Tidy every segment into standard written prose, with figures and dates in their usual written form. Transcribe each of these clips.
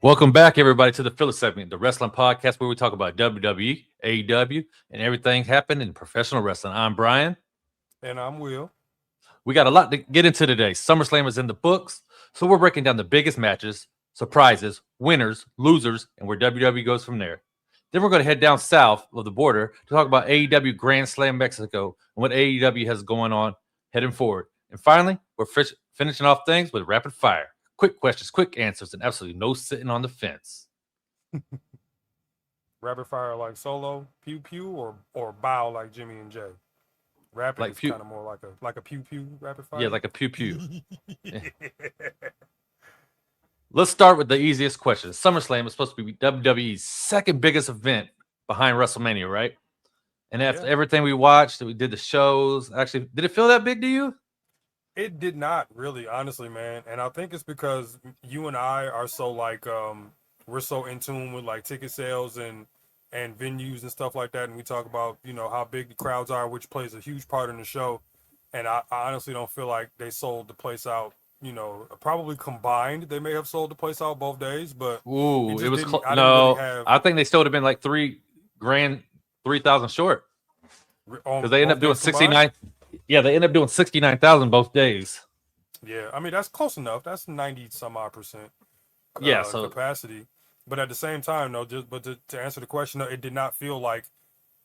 Welcome back, everybody, to the filler segment, the wrestling podcast where we talk about WWE, AEW, and everything happened in professional wrestling. I'm Brian. And I'm Will. We got a lot to get into today. SummerSlam is in the books, so we're breaking down the biggest matches, surprises, winners, losers, and where WWE goes from there. Then we're going to head down south of the border to talk about AEW Grand Slam Mexico and what AEW has going on heading forward. And finally, we're finishing off things with rapid fire. Quick questions, quick answers, and absolutely no sitting on the fence. Rapid fire like Solo, pew pew, or bow like Jimmy and Jay. Rapid like is kind of more like a pew pew rapid fire. Yeah, like a pew pew. Let's start with the easiest question. SummerSlam is supposed to be WWE's second biggest event behind WrestleMania, right? And after everything we watched, we did the shows. Actually, did it feel that big to you? It did not really, honestly, man. And I think it's because you and I are so we're so in tune with like ticket sales and venues and stuff like that. And we talk about, how big the crowds are, which plays a huge part in the show. And I honestly don't feel like they sold the place out. Probably combined, they may have sold the place out both days, but it was I think they still would have been like 3,000 short because they ended up doing 69. Yeah, they ended up doing 69,000 both days. Yeah, I mean that's close enough. That's 90 some odd percent. Capacity, but at the same time, though, to answer the question, it did not feel like.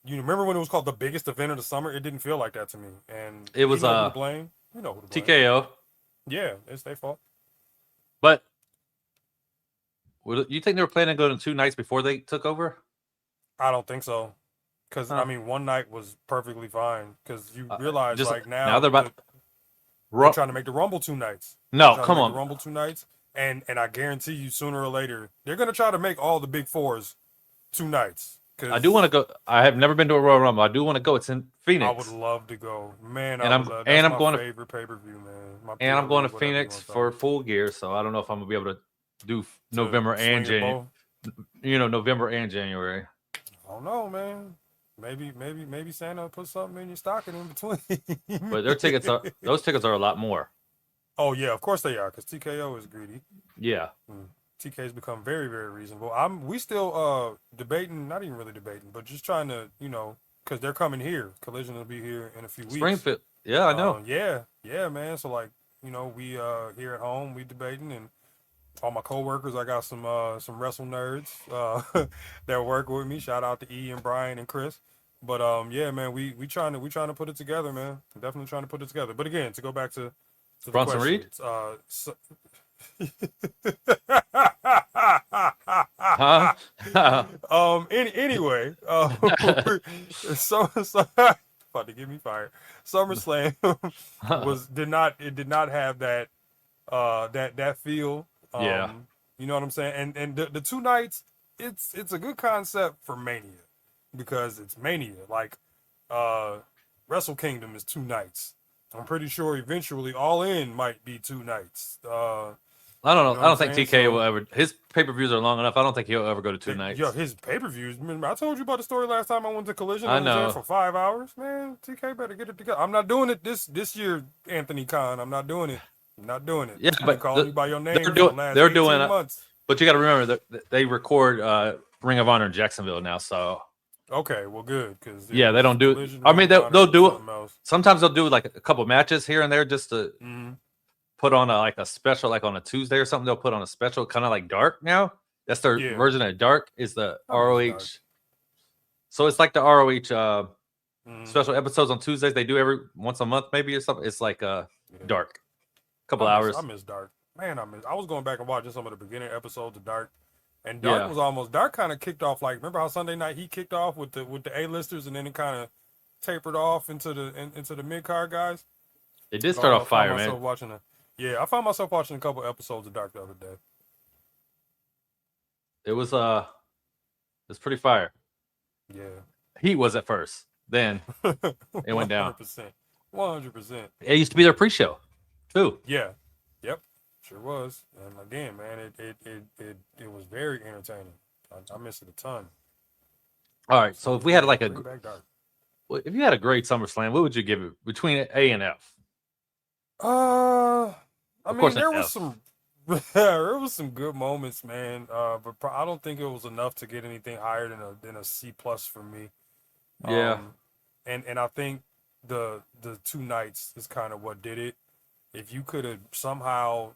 You remember when it was called the biggest event of the summer? It didn't feel like that to me, and it was who to blame. Who to blame? TKO. Yeah, it's their fault. But you think they were planning on going 2 nights before they took over? I don't think so. Because, I mean, one night was perfectly fine. Because you realize, now they're trying to make the Rumble 2 nights. No, come on. The Rumble 2 nights. And I guarantee you, sooner or later, they're going to try to make all the big fours 2 nights. I do want to go. I have never been to a Royal Rumble. I do want to go. It's in Phoenix. I would love to go. Man, I'm going favorite pay-per-view, man. I'm going to Phoenix for Full Gear, so I don't know if I'm going to be able to do November and January. November and January. I don't know, man. Maybe Santa put something in your stocking in between. But those tickets are a lot more. Oh yeah, of course they are, because TKO is greedy. Yeah. TK's become very, very reasonable. We still debating, not even really debating, but just trying to, because they're coming here. Collision will be here in a few weeks. Springfield. Yeah, I know. Yeah, man. So we here at home, we debating, and all my coworkers, I got some wrestle nerds that work with me. Shout out to E and Brian and Chris. But yeah, man, we trying to put it together, man. Definitely trying to put it together. But again, to go back to the Bronson Reed. Anyway, so about to get me fired. SummerSlam did not have that that feel. You know what I'm saying? And the 2 nights, it's a good concept for Mania because it's Mania. Like Wrestle Kingdom is 2 nights. I'm pretty sure eventually All In might be 2 nights. I don't know. I don't think TK will ever. His pay-per-views are long enough. I don't think he'll ever go to 2 nights. Yo, his pay-per-views. Remember, I told you about the story last time I went to Collision. I know. Was there for 5 hours. Man, TK better get it together. I'm not doing it this year, Anthony Khan. I'm not doing it. Yeah, but call me by your name. They're doing months. But you got to remember that they record Ring of Honor in Jacksonville now. So okay, well, good because they don't do. I mean, they'll do it. Sometimes they'll do like a couple matches here and there just to. Put on a special, like on a Tuesday or something. They'll put on a special, kind of like Dark now. That's their version of Dark. Is the ROH. So it's like the ROH special episodes on Tuesdays. They do every once a month, maybe or something. It's like Dark, couple hours. I miss Dark, man. I was going back and watching some of the beginning episodes of Dark, and Dark kind of kicked off. Like, remember how Sunday night he kicked off with the A-listers, and then it kind of tapered off into the mid card guys. It did start off fire, man. I found myself watching a couple episodes of Dark the other day. It was it's pretty fire. Yeah. Heat was at first. Then it went down. 100%. It used to be their pre-show, too. Yeah. Yep. Sure was. And again, man, it was very entertaining. I missed it a ton. All right. So if we had if you had a great SummerSlam, what would you give it between A and F? I mean, there was some There was some good moments, man. But I don't think it was enough to get anything higher than a C plus for me. Yeah. And I think the two nights is kind of what did it. If you could have somehow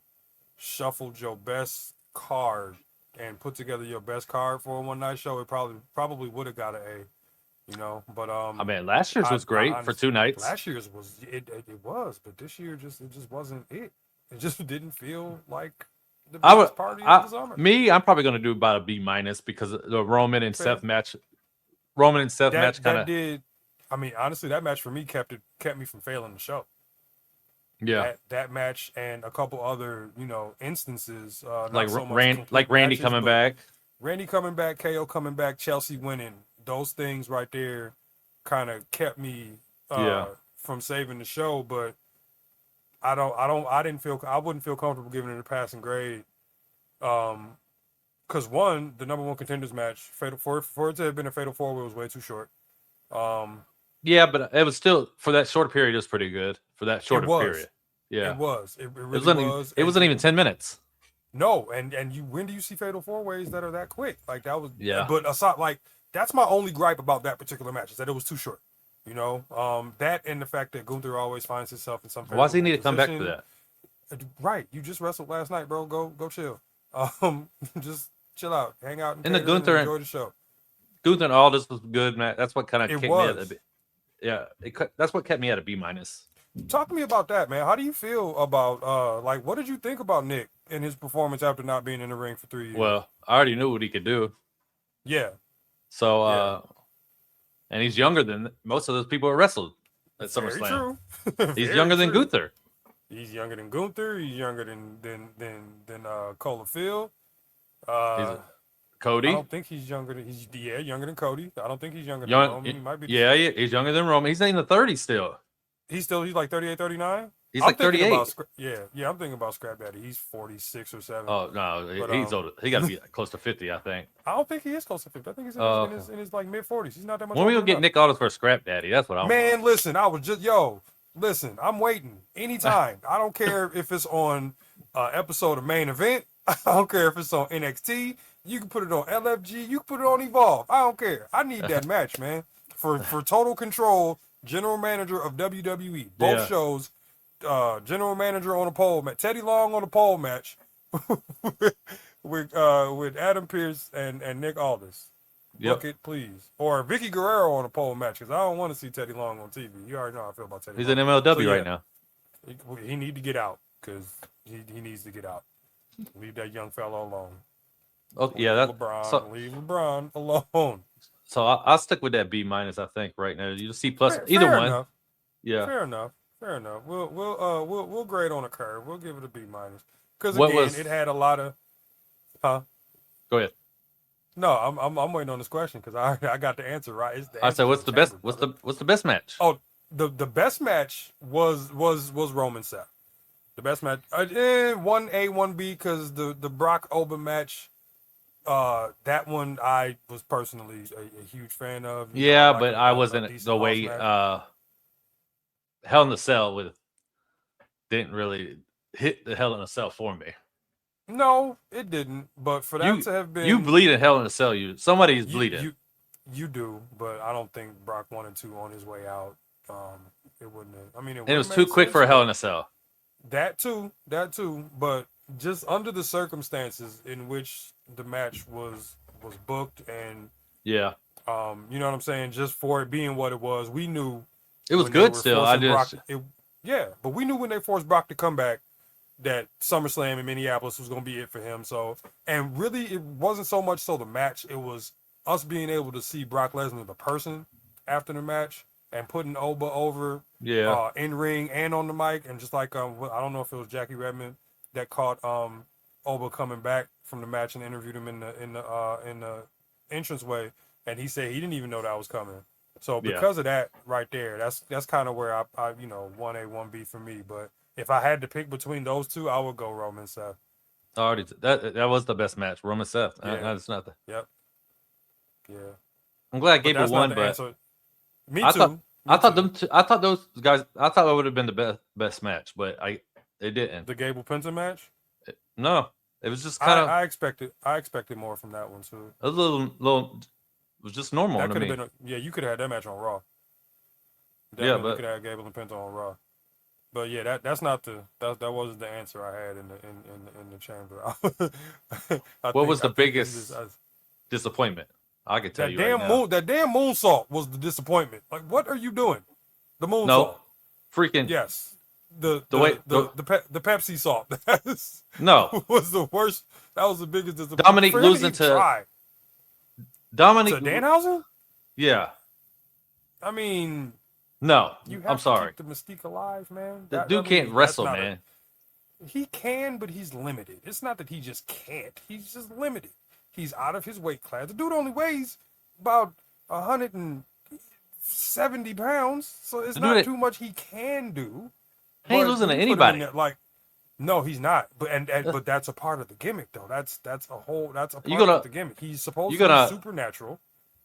shuffled your best card and put together your best card for a one night show, it probably would have got an A. But I mean, last year's was great for 2 nights. last year's was it was, but this year it just wasn't it. It just didn't feel like the biggest party of the summer. I'm probably gonna do about a B minus because the Roman and Seth match. Roman and Seth match kind of did. I mean, honestly, that match for me kept me from failing the show. Yeah, that match and a couple other instances like so Randy coming back, KO coming back, Chelsea winning. Those things right there kind of kept me from saving the show, but I wouldn't feel comfortable giving it a passing grade. Because one, the number one contenders match, fatal for it to have been a fatal 4-way was way too short. Yeah, but it was still for that short period. It was pretty good for that shorter period. Yeah, it was. It really was. It wasn't even 10 minutes. No, and when do you see fatal 4-ways that are that quick? Like that was. Yeah. But aside, like that's my only gripe about that particular match is that it was too short. That and the fact that Gunther always finds himself in some. Why does he need to come back for that? Right, you just wrestled last night, bro. Go chill. Just chill out, hang out, and the Gunther enjoy the show. Gunther and all this was good, man. That's what kind of kept me at a bit. Yeah, that's what kept me at a B minus. Talk to me about that, man. How do you feel about what did you think about Nick and his performance after not being in the ring for 3 years? Well, I already knew what he could do. Yeah. So and he's younger than most of those people that wrestled at SummerSlam. He's younger than Gunther. He's younger than Gunther. He's younger than Colafield. Cody. I don't think he's younger than younger than Cody. I don't think he's younger than Roman. He might be. He's younger than Roman. He's in the 30s still. He's like 38, 39? He's like 38. I'm thinking about Scrap Daddy. He's 46 or 7. Oh, no, he's older. He got to be close to 50, I think. I don't think he is close to 50. I think he's in his like mid-40s. He's not that much When older. we gonna get Nick Aldis for Scrap Daddy? That's what I want. Man, listen, listen, I'm waiting anytime. I don't care if it's on episode of Main Event. I don't care if it's on NXT. You can put it on LFG. You can put it on Evolve. I don't care. I need that match, man. For Total Control, general manager of WWE. Both shows, general manager on a pole match. Teddy Long on a pole match with Adam Pearce and Nick Aldis. Book it, please. Or Vicky Guerrero on a pole match, because I don't want to see Teddy Long on TV. You already know how I feel about Teddy He's Long. in MLW right now. He need to get out, because he needs to get out. Leave that young fellow alone. Oh, leave LeBron alone. So I'll stick with that B minus. I think right now you'll see plus either one. Enough. Yeah, fair enough. We'll grade on a curve. We'll give it a B minus because again, it had a lot of. Huh? Go ahead. No, I'm waiting on this question because I got the answer right. I said, what's the best? What's the best match? Oh, the best match was Roman Seth. The best match, 1A, 1B, because the Brock Oba match, that one I was personally a huge fan of. Yeah, but I wasn't the way Hell in a Cell didn't really hit the Hell in a Cell for me. No, it didn't. But for that to have been, you bleed in Hell in a Cell. Somebody is bleeding. You do, but I don't think Brock wanted to on his way out. It wouldn't have. I mean, it was too quick for a Hell in a Cell. That too, but just under the circumstances in which the match was booked, and you know what I'm saying, just for it being what it was, we knew it was good still. But we knew when they forced Brock to come back that SummerSlam in Minneapolis was going to be it for him. So, and really, it wasn't so much so the match; it was us being able to see Brock Lesnar the person after the match. And putting Oba over in ring and on the mic, and just like I don't know if it was Jackie Redmond that caught Oba coming back from the match and interviewed him in the entranceway, and he said he didn't even know that was coming. So because of that right there, that's kind of where I 1A 1B for me. But if I had to pick between those two, I would go Roman Seth. Already that was the best match, Roman Seth. That's not the. Yep. Yeah. I'm glad Gable won, but. Answer. Me too. I thought those guys. I thought it would have been the best match, but they didn't. The Gable Penta match. No, it was just kind of I expected more from that one too. a little. It was just normal That to could have me. been yeah, you could have had that match on Raw. Yeah, Definitely but could have had Gable and Penta on Raw. But yeah, that's not that wasn't the answer I had in the chamber. what was the I think this is biggest disappointment? I can tell you right now. that damn moonsault was the disappointment. Like, what are you doing? The No, moonsault. freaking Yes. the way The Pepsi salt. no That was the worst. That was the biggest disappointment Dominic for him to losing even to try. Dominic. To Danhausen? Yeah, I mean, no, you I'm have to sorry. keep the mystique alive, man. The dude can't That's wrestle, not man. he can, but he's limited. It's not that he just can't. He's just limited. He's out of his weight class. The dude only weighs about 170 pounds, so it's The not dude too much he can do. ain't But losing to when you put him in anybody. there, like, no, he's not. But Uh, but that's a part of the gimmick, though. That's a You part of gonna the gimmick. He's you supposed to be gonna supernatural.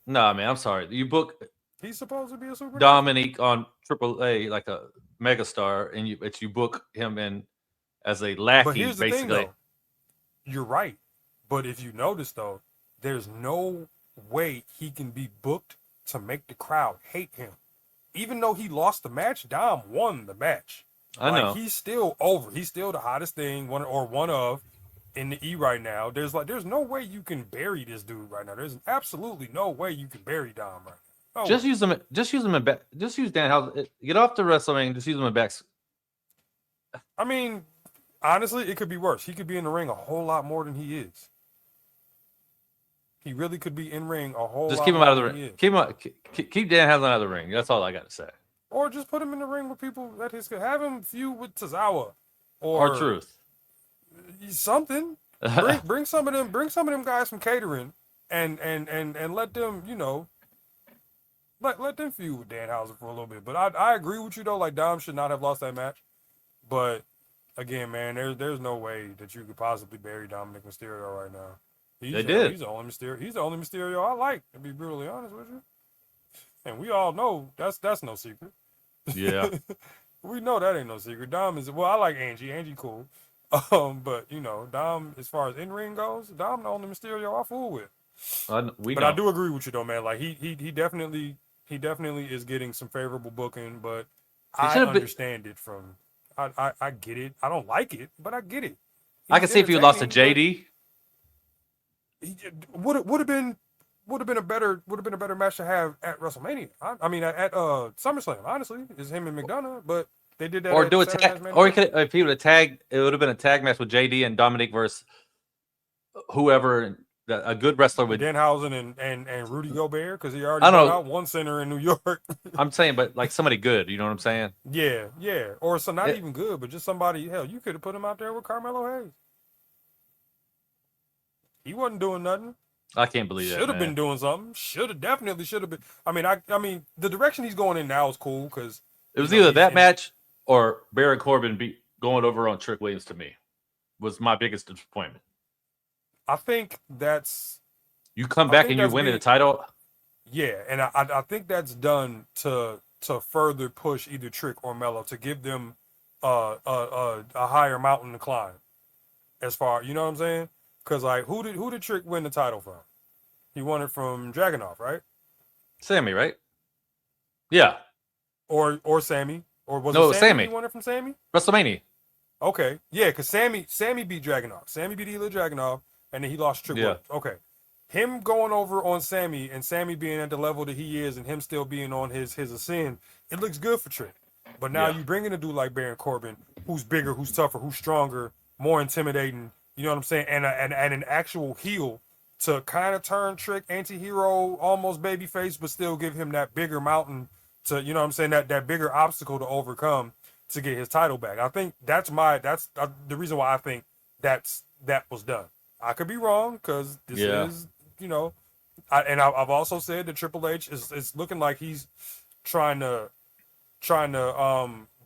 nah, man. I'm sorry. You book He's supposed to be a supernatural. Dominic on AAA like a megastar, and you book him in as a But lackey, here's the thing, basically. though. You're right. But if you notice, though, there's no way he can be booked to make the crowd hate him. Even though he lost the match, Dom won the match. I Like, know. he's still over. He's still the hottest thing, one of in the E right now. There's no way you can bury this dude right now. There's absolutely no way you can bury Dom right now. No Just way. use him. Just use him in back. Just use Dan House. Get off the wrestling. Just use him in back. I mean, honestly, it could be worse. He could be in the ring a whole lot more than he is. He really could be in ring a whole Just lot keep him more out of the than he ring. is. Keep Dan House out of the ring. That's all I got to say. Or just put him in the ring with people that his could have him feud with Tozawa Or truth. something. Bring some of them guys from catering and let them, let them feud with Danhausen for a little bit. But I agree with you though, like Dom should not have lost that match. But again, man, there's no way that you could possibly bury Dominic Mysterio right now. They did. He's the only Mysterio I like, to be brutally honest with you. And we all know that's no secret. Yeah. We know that ain't no secret. Dom is I like Angie. Angie cool. But Dom, as far as in ring goes, Dom the only Mysterio I fool with. We But know. I do agree with you though, man. Like he definitely is getting some favorable booking, but I understand it from I get it. I don't like it, but I get it. I can see if you lost to JD. Would have been a better match to have at WrestleMania. I mean at SummerSlam. Honestly, is him and McDonough, but they did that. Or do a tag. Or he could, if he would have tagged, it would have been a tag match with JD and Dominic versus whoever. A good wrestler would. Danhausen and Rudy Gobert, because he already I don't got know. out one center in New York. I'm saying, but like somebody good. You know what I'm saying? Yeah. Or so not Yeah. even good, but just somebody. Hell, you could have put him out there with Carmelo Hayes. He wasn't doing nothing. I can't believe that. Should have been doing something. Definitely should have been. I mean, the direction he's going in now is cool because it was either that match or Baron Corbin going over on Trick Williams. To me, was my biggest disappointment. I think that's you come back and you win the title. Yeah, and I think that's done to further push either Trick or Melo to give them a higher mountain to climb. As far you know what I'm saying? Because like who did Trick win the title from? He won it from Dragunov, right? Sammy, right? Yeah. Or Sammy, or was no, it Sammy? He won it from Sammy. WrestleMania. Okay, yeah, because Sammy beat Dragunov. Sammy beat Ilya Dragunov, and then he lost Trick Williams. Okay, him going over on Sammy and Sammy being at the level that he is, and him still being on his ascend, it looks good for Trick. But now you bring in a dude like Baron Corbin, who's bigger, who's tougher, who's stronger, more intimidating. You know what I'm saying? And an actual heel to kind of turn Trick anti-hero, almost babyface, but still give him that bigger mountain to, you know what I'm saying, that bigger obstacle to overcome to get his title back. I think that's the reason why I think that was done. I could be wrong because this is, I've also said that Triple H is looking like he's trying to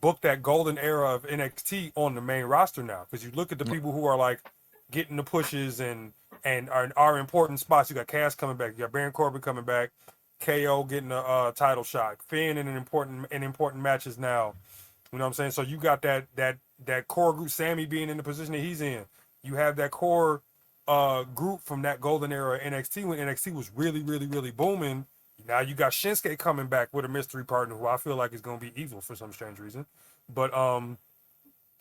book that golden era of NXT on the main roster now. Because you look at the people who are like getting the pushes and are important spots. You got Cass coming back. You got Baron Corbin coming back. KO getting a title shot. Finn in important matches now. You know what I'm saying? So you got that core group. Sammy being in the position that he's in. You have that core group from that golden era of NXT when NXT was really, really, really booming. Now you got Shinsuke coming back with a mystery partner who I feel like is going to be evil for some strange reason. But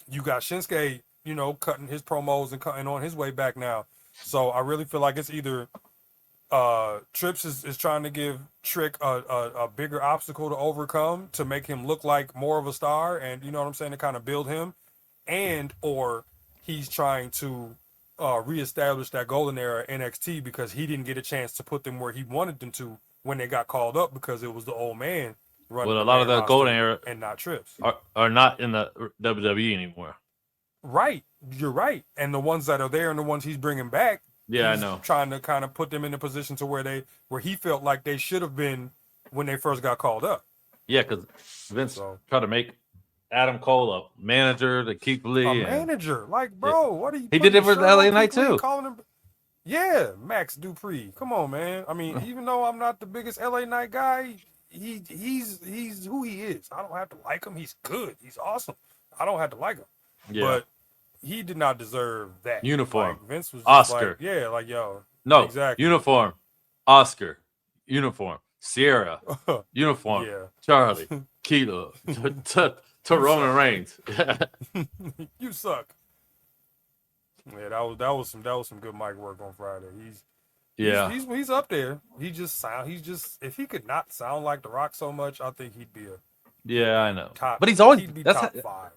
you got Shinsuke, you know, cutting his promos and cutting on his way back now. So I really feel like it's either Trips is trying to give Trick a bigger obstacle to overcome to make him look like more of a star, and you know what I'm saying, to kind of build him, and or he's trying to reestablish that golden era NXT because he didn't get a chance to put them where he wanted them to when they got called up because it was the old man running Well, a lot of the golden era and not Trips are not in the WWE anymore. Right, you're right, and the ones that are there and the ones he's bringing back. Yeah, He's I know. trying to kind of put them in a position to where he felt like they should have been when they first got called up. Yeah, because Vince tried to make Adam Cole a manager to Keith Lee. A manager, like, bro, what are you? He did it with LA Knight too. Calling him, yeah, Max Dupree. Come on, man. I mean, even though I'm not the biggest LA Knight guy, he's who he is. I don't have to like him. He's good. He's awesome. I don't have to like him. Yeah. But he did not deserve that. Uniform. Like, Vince was just Oscar. like, yeah, like, yo. No, exactly. Uniform. Oscar. Uniform. Sierra. Uniform. Yeah. Charlie. Kilo. To Roman Reigns. You suck. Yeah, that was some good mic work on Friday. He's up there. If he could not sound like The Rock so much, I think he'd be I know. But he's always top 5.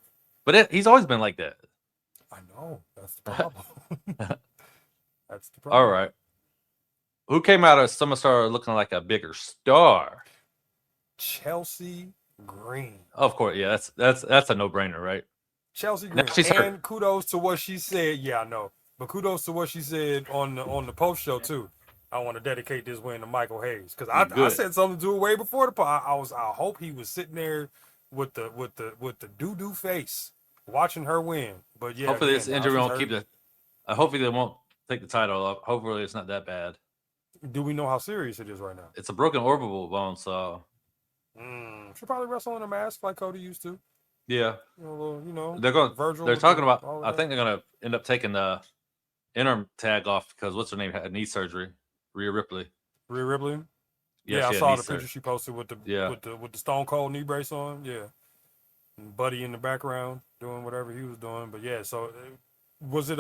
But he's always been like that. I know. That's the problem. That's the problem. All right. Who came out of SummerSlam looking like a bigger star? Chelsea Green. Of course, yeah. That's a no-brainer, right? Chelsea Green. And kudos to what she said. Yeah, I know. But kudos to what she said on the post show too. I want to dedicate this win to Michael Hayes because I said something to it way before the pod. I hope he was sitting there with the doo-doo face watching her win. But yeah, hopefully this injury won't keep the. Hopefully they won't take the title off. Hopefully it's not that bad. Do we know how serious it is right now? It's a broken orbital bone, so. She'll probably wrestle in a mask like Cody used to. Yeah. They're going. Virgil. They're talking about. I think they're gonna end up taking the interim tag off because what's her name had knee surgery. Rhea Ripley. Rhea Ripley. Yeah, I saw the picture she posted with the Stone Cold knee brace on. Yeah. And Buddy in the background doing whatever he was doing, but yeah. So was it?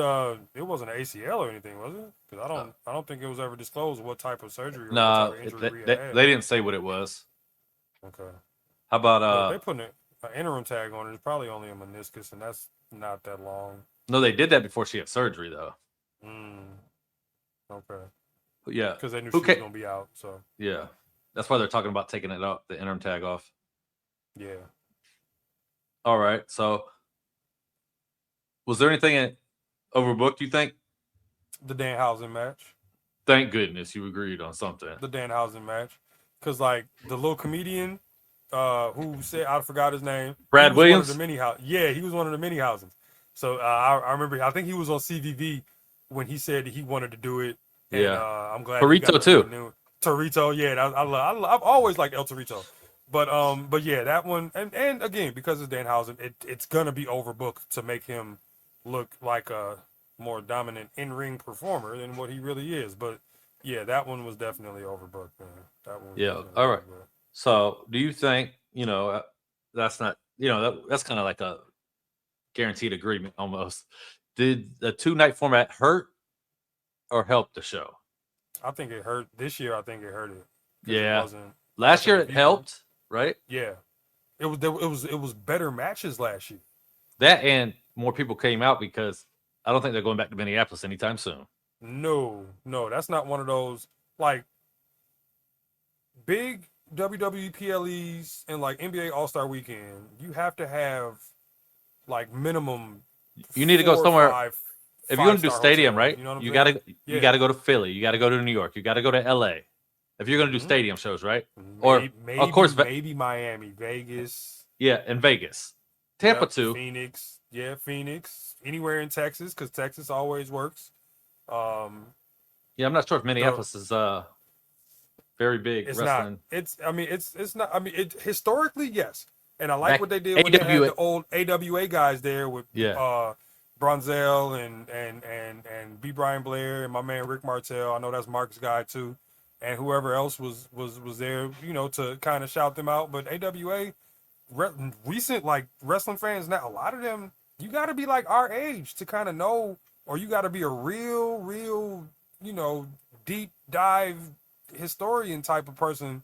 It wasn't an ACL or anything, was it? Because I don't think it was ever disclosed what type of surgery. No, they didn't say what it was. Okay. How about they putting an interim tag on it? It's probably only a meniscus, and that's not that long. No, they did that before she had surgery, though. Okay. But yeah, because they knew she was gonna be out. So yeah, that's why they're talking about taking it off, the interim tag off. Yeah. All right. So, was there anything overbooked? You think? The Danhausen match. Thank goodness you agreed on something. The Danhausen match, because like the little comedian, who said I forgot his name. Brad Williams. He was one of the mini housings. So I remember. I think he was on CVV when he said he wanted to do it. And, I'm glad. Torito too. Torito, yeah. I've always liked El Torito, but yeah, that one. And again, because it's Danhausen, it's gonna be overbooked to make him look like a more dominant in-ring performer than what he really is. But yeah, that one was definitely overbooked, man. That one. Yeah. All right. So, do you think that's not that's kind of like a guaranteed agreement almost? Did the 2-night format hurt or help the show? I think it hurt this year. I think it hurt it. Yeah. Last year it helped, right? Yeah. It was better matches last year. That and more people came out because I don't think they're going back to Minneapolis anytime soon. No, that's not one of those like big WWE PLEs and like NBA All-Star Weekend. You have to have like minimum. You need to go somewhere. If you're going to do stadium, hotels, right? You know what I'm you got to go to Philly. You got to go to New York. You got to go to LA. If you're going to do stadium shows, right? Maybe, of course, maybe Miami, Vegas. Yeah, and Vegas, Tampa too. Phoenix, Phoenix. Anywhere in Texas, because Texas always works. Yeah, I'm not sure if Minneapolis is very big wrestling. It's not. I mean, historically, yes. And I like what they did when they had the old AWA guys there with Bronzell and B. Brian Blair and my man Rick Martel. I know that's Mark's guy too, and whoever else was there, to kind of shout them out. But AWA, recent like wrestling fans now, a lot of them, you got to be like our age to kind of know, or you got to be a real, deep dive historian type of person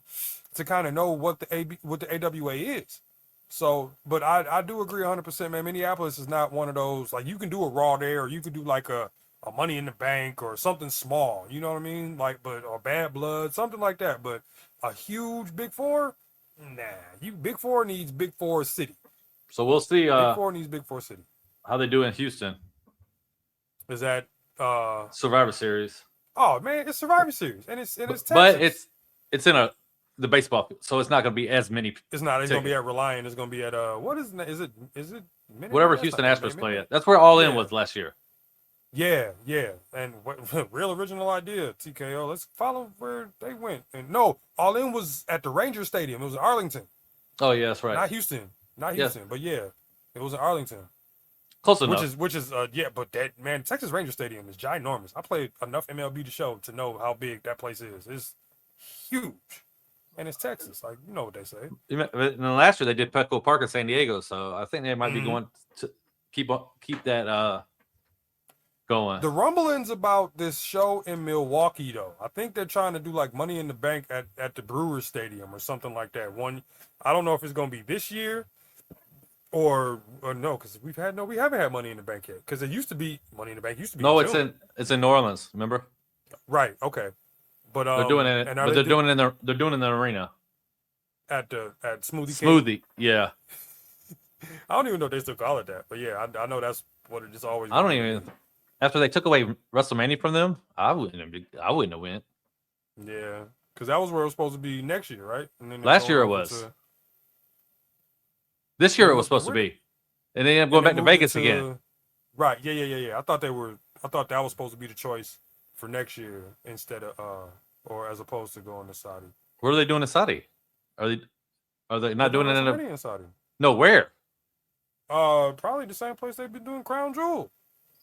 to kind of know what the AWA is. So, but I do agree 100%, man. Minneapolis is not one of those, like, you can do a Raw there, or you could do like a Money in the Bank or something small, you know what I mean? Like, or Bad Blood, something like that. But a huge Big Four, nah. Big Four needs Big Four City. So we'll see. Big Four needs Big Four City. How they do in Houston? Is that Survivor Series? Oh man, it's Survivor Series, and it's Texas. But it's in the baseball, so it's not going to be as many. It's not. It's going to be at Reliant. It's going to be at what is it? Is it whatever Houston Astros play at? That's where All In was last year. Yeah. And what real original idea, TKO. Let's follow where they went. And no, All In was at the Ranger Stadium. It was in Arlington. Oh yeah, that's right. Not Houston. But yeah, it was in Arlington. Close enough. Which is yeah, but that, man, Texas Ranger Stadium is ginormous. I played enough MLB to show to know how big that place is. It's huge. And it's Texas, like, you know what they say. And then last year they did Petco Park in San Diego, so I think they might be going to keep that going. The rumblings about this show in Milwaukee, though, I think they're trying to do like Money in the Bank at the Brewers Stadium or something like that. I don't know if it's going to be this year or no, because we haven't had Money in the Bank yet. Because it used to be Money in the Bank used to be. No, it's in New Orleans. Remember? Right. Okay. But they're doing it. They're doing it in the arena. At Smoothie. Smoothie, yeah. I don't even know if they still call it that, but yeah, I know that's what it is always. I don't even. After they took away WrestleMania from them, I wouldn't have went. Yeah, because that was where it was supposed to be next year, right? And then last year it was. This year it was supposed to be, and then going back to Vegas again. Right. Yeah. I thought that was supposed to be the choice for next year instead of or as opposed to going to Saudi. What are they doing in Saudi? Are they not doing it in Saudi? No, where? Probably the same place they've been doing Crown Jewel.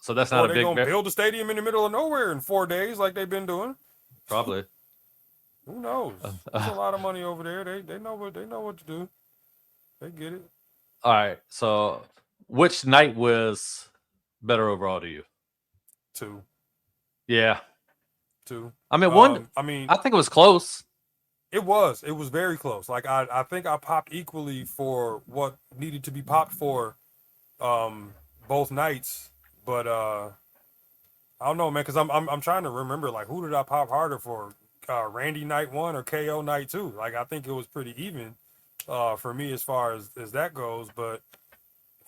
So that's not a big. They're gonna build a stadium in the middle of nowhere in 4 days, like they've been doing. Probably. Who knows? There's a lot of money over there. They know what to do. They get it. All right. So, which night was better overall to you? 2. Yeah. 2. I mean, one. I think it was close. It was very close. Like I think I popped equally for what needed to be popped for, both nights. But I don't know, man, because I'm trying to remember, like, who did I pop harder for? Randy night 1 or KO night 2? Like, I think it was pretty even for me as far as that goes. But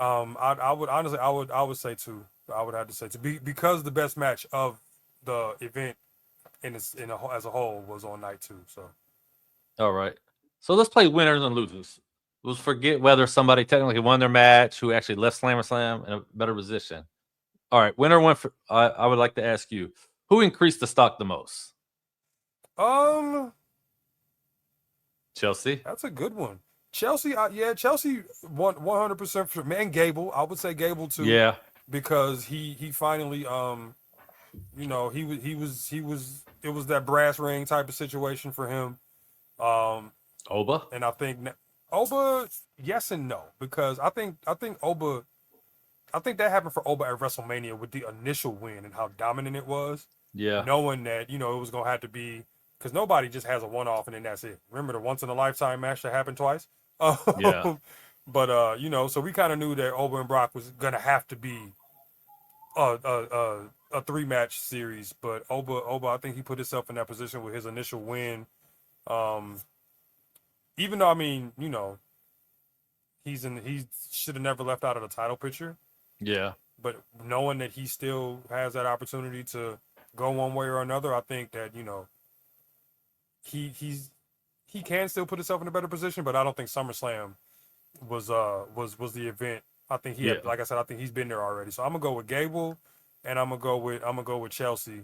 I would honestly I would say 2. I would have to say 2 because the best match of the event as a whole was on night 2. So. All right. So let's play winners and losers. Let's forget whether somebody technically won their match, who actually left SlammerSlam in a better position. All right. Winner went for, I would like to ask you, who increased the stock the most? Chelsea. That's a good one. Chelsea, Chelsea won 100% for me. And Gable. I would say Gable too. Yeah. Because he finally he was it was that brass ring type of situation for him. Oba? And I think Oba, yes and no, because I think Oba, I think that happened for Oba at WrestleMania with the initial win and how dominant it was. Yeah. Knowing that, it was going to have to be, because nobody just has a one-off and then that's it. Remember the once-in-a-lifetime match that happened twice? Yeah. But, so we kind of knew that Oba and Brock was going to have to be a 3-match series. But Oba, I think he put himself in that position with his initial win. Even though, he should have never left out of the title picture. Yeah. But knowing that he still has that opportunity to go one way or another, I think that, he can still put himself in a better position, but I don't think SummerSlam was the event. I think like I said, I think he's been there already. So I'm gonna go with Gable, and I'm gonna go with Chelsea.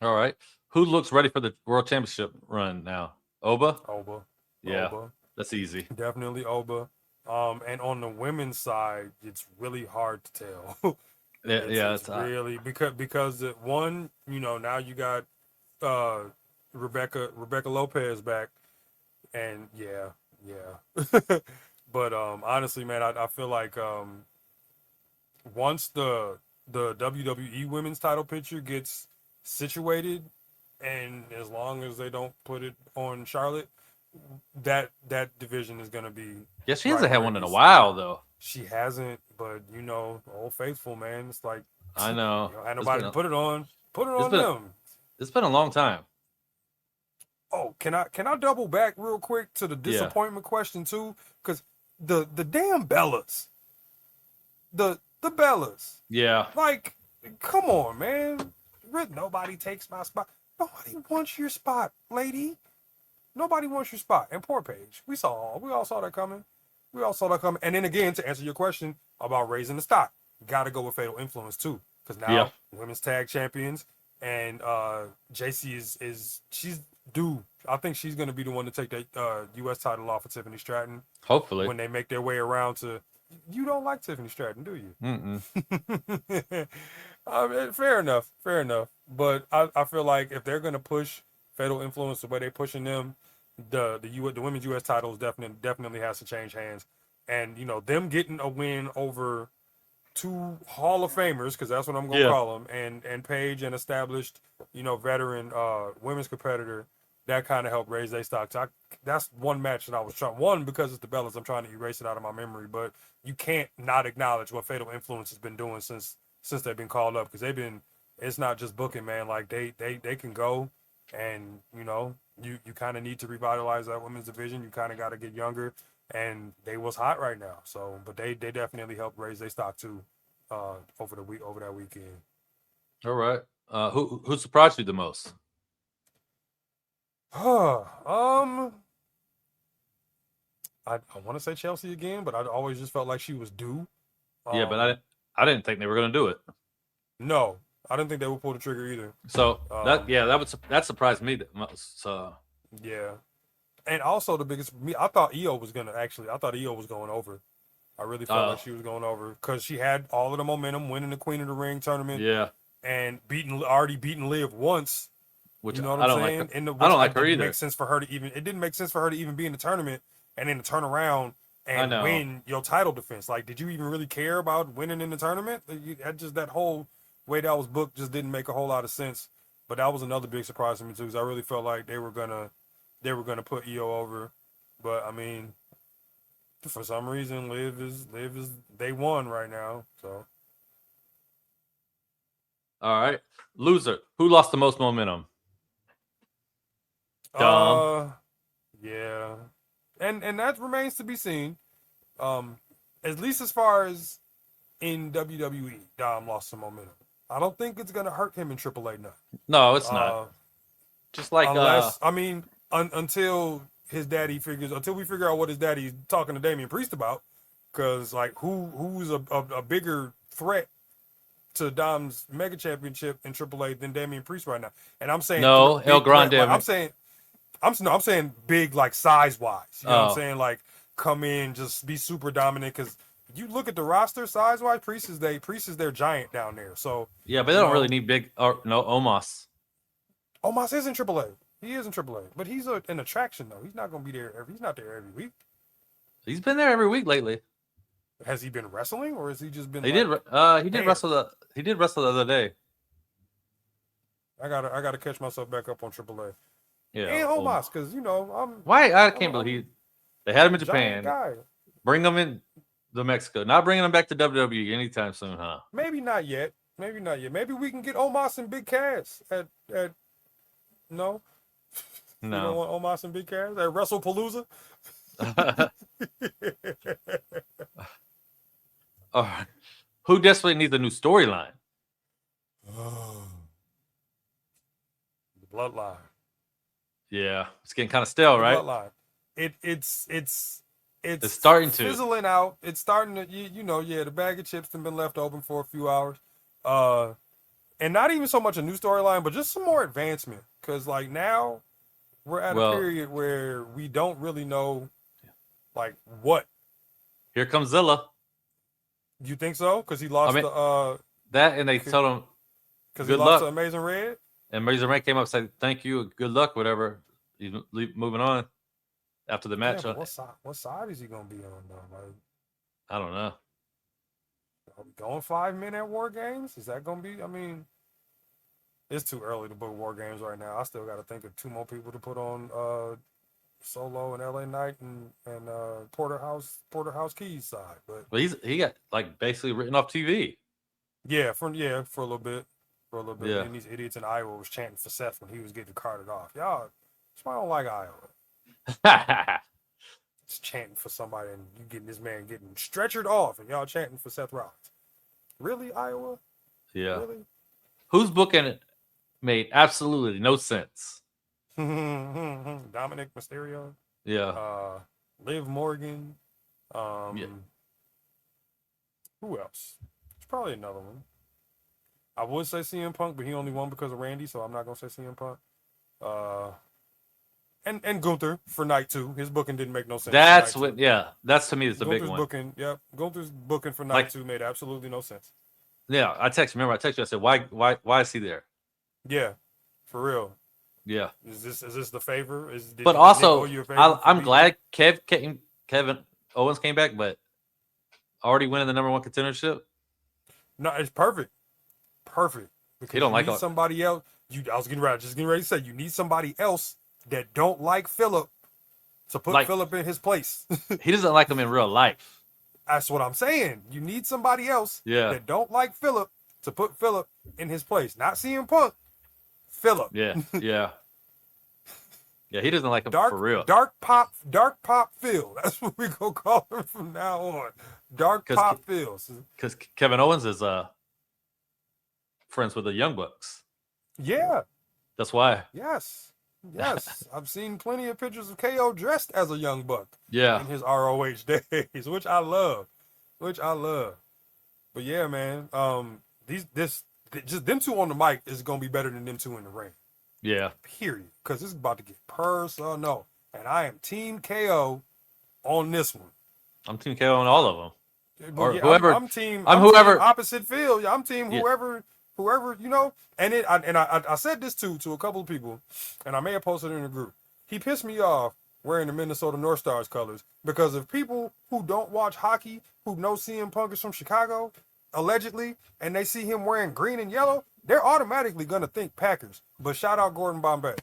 All right. Who looks ready for the World Championship run now? Oba? Oba. Yeah. Oba. That's easy. Definitely Oba. And on the women's side, it's really hard to tell. It's It's really because one, now you got uh Rebecca Lopez back, and yeah. But honestly, man, I feel like once the WWE Women's Title picture gets situated, and as long as they don't put it on Charlotte, that division is gonna be yeah. She right hasn't had where it one in a needs to be. while though. She hasn't, but Old Faithful, man, it's like I know. had It's nobody been to a, put it it's on been them. it's been a long time. Oh, can I double back real quick to the Yeah. disappointment question too? Because the damn Bellas, the Bellas, Yeah. like, come on, man. Nobody takes my spot. Nobody wants your spot, lady. Nobody wants your spot. And poor Paige. We all saw that coming. We all saw that coming. And then again, to answer your question about raising the stock, gotta go with Fatal Influence too. Because Yeah. now women's tag champions, and JC is she's due. I think she's gonna be the one to take the US title off of Tiffany Stratton Hopefully. when they make their way around to. You don't like Tiffany Stratton, do you? Mm-mm. I mean, fair enough, fair enough. But I feel like if they're gonna push Fatal Influence the way they're pushing them, the women's U.S. titles definitely has to change hands, and them getting a win over two Hall of Famers, because that's what I'm gonna Yeah. call them, and Paige, an established veteran women's competitor, that kind of helped raise their stock. So that's one match that I was trying. One, because it's the Bellas, I'm trying to erase it out of my memory, but you can't not acknowledge what Fatal Influence has been doing since they've been called up, because they've been. It's not just booking, man. Like they can go, and you kind of need to revitalize that women's division. You kind of got to get younger, and they was hot right now. So, but they definitely helped raise their stock too, over that weekend. All right. Who surprised you the most? um, I want to say Chelsea again, but I always just felt like she was due. Yeah, but Um, I didn't think they were gonna do it. no, I didn't think they would pull the trigger either. So Um, that surprised me the most. So yeah, and also the biggest me, I thought I thought Io was going over. I really felt uh like she was going over because she had all of the momentum, winning the Queen of the Ring tournament, yeah, and already beaten Liv once. which You know what I I'm don't like her. saying? And I which don't I like her didn't make either. sense for her to even. It didn't make sense for her to even be in the tournament and then to turn around I and know. win your title defense. Like, did you even really care about winning in the tournament? That whole way that was booked just didn't make a whole lot of sense. But that was another big surprise to me too, because I really felt like they were gonna put EO over. But I mean, for some reason, Liv is they won right now. So All right. Loser. Who lost the most momentum? Dom. uh yeah. And that remains to be seen. Um at least as far as in WWE, Dom lost some momentum. I don't think it's gonna hurt him in AAA now. No, it's not. Uh Just like unless I mean until until we figure out what his daddy's talking to Damian Priest about. Cause like who's a bigger threat to Dom's mega championship in AAA than Damian Priest right now. And I'm saying no El big threat. Like, Grande. I'm saying big, like size wise. You know what I'm Oh saying? Like come in, just be super dominant. Because you look at the roster size wise, Priest is their giant down there. So yeah, but they don't really need big. Or no Omos. Omos is in AAA. He is in AAA, but he's an attraction though. He's not gonna be there. He's not there every week. He's been there every week lately. Has he been wrestling, or has he just been He like? did. He did There? wrestle the other day. I gotta catch myself back up on AAA. Yeah. And Omos, because Why I I'm can't I'm believe they had him in a giant Japan. guy. Bring him in the Mexico. Not bringing him back to WWE anytime soon, huh? Maybe not yet. Maybe not yet. Maybe we can get Omos and Big Cass at no. You don't No. want Omos and Big Cass at WrestlePalooza? All right. Who desperately needs a new storyline? The bloodline. Yeah, it's getting kind of stale, The right? bloodline. It's starting to. fizzling out. It's starting to the bag of chips has been left open for a few hours. And not even so much a new storyline, but just some more advancement. Cause like now we're at a period where we don't really know like what Here comes Zilla. You think so? Because he lost that, and they told him because he lost to Amazing Red. And Amazing Red came up and said, "Thank you, good luck, whatever." He's moving on after the match. Yeah, what side is he gonna be on though? Like, I don't know. Are we going 5 men at War Games? Is that gonna be? I mean, it's too early to book War Games right now. I still got to think of 2 more people to put on Solo and LA Knight and Porterhouse Keys side. But he got like basically written off TV. Yeah, for a little bit. Yeah. And these idiots in Iowa was chanting for Seth when he was getting carted off. Y'all, that's why I don't like Iowa. Just chanting for somebody and you getting this man getting stretchered off and y'all chanting for Seth Rollins. Really, Iowa? Yeah. Really? Who's booking it made absolutely no sense. Dominic Mysterio. Yeah. Liv Morgan. Yeah. Who else? There's probably another one. I would say CM Punk, but he only won because of Randy, so I'm not gonna say CM Punk. And Gunther for night 2. His booking didn't make no sense. That's what. Yeah, that's to me is the Gunther's big one. Booking, yep. Gunther's booking for night 2 made absolutely no sense. Yeah, I texted you. I said, why is he there? Yeah, for real. Yeah. Is this the favor? But also, I'm glad Kevin Owens came back, but already winning the #1 contendership. No, it's perfect. Perfect. Because he don't you need somebody else. I was getting ready to say you need somebody else that don't like Phillip to put Phillip in his place. He doesn't like him in real life. That's what I'm saying. You need somebody else that don't like Phillip to put Phillip in his place. Not CM Punk. Phillip. Yeah. Yeah, he doesn't like him for real. Dark Pop Phil. That's what we gonna call him from now on. Dark Pop Phil. Because Kevin Owens is friends with the Young Bucks. Yeah. That's why. Yes. I've seen plenty of pictures of KO dressed as a Young Buck. Yeah. In his ROH days, which I love. But yeah, man. Just them 2 on the mic is gonna be better than them 2 in the ring. Yeah. Period. Because this is about to get personal. And I am Team KO on this one. I'm Team KO on all of them. Or whoever. I'm whoever. Team opposite Phil. I'm Team whoever. Whoever, you know. And I said this to a couple of people, and I may have posted it in a group. He pissed me off wearing the Minnesota North Stars colors because if people who don't watch hockey, who know CM Punk is from Chicago, allegedly, and they see him wearing green and yellow, they're automatically gonna think Packers. But shout out Gordon Bombay.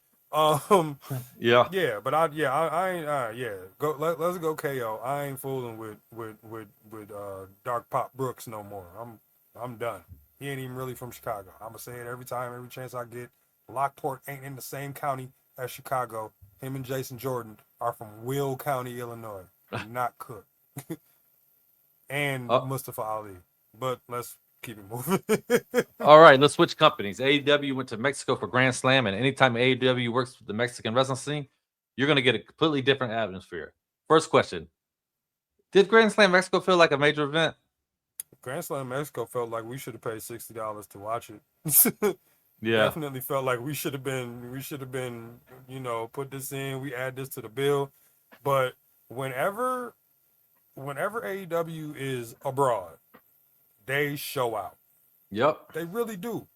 Yeah. Yeah, but I ain't. Go. Let's go KO. I ain't fooling with Dark Pop Brooks no more. I'm done. He ain't even really from Chicago. I'ma say it every time, every chance I get. Lockport ain't in the same county as Chicago. Him and Jason Jordan are from Will County, Illinois. Not Cook. And Mustafa Ali. But let's keep it moving. All right, let's switch companies. AEW went to Mexico for Grand Slam, and anytime AEW works with the Mexican wrestling scene, you're going to get a completely different atmosphere. First question: did Grand Slam Mexico feel like a major event? Grand Slam Mexico felt like we should have paid $60 to watch it. Yeah, definitely felt like we should have been, put this in. We add this to the bill, but whenever AEW is abroad, they show out. Yep. They really do.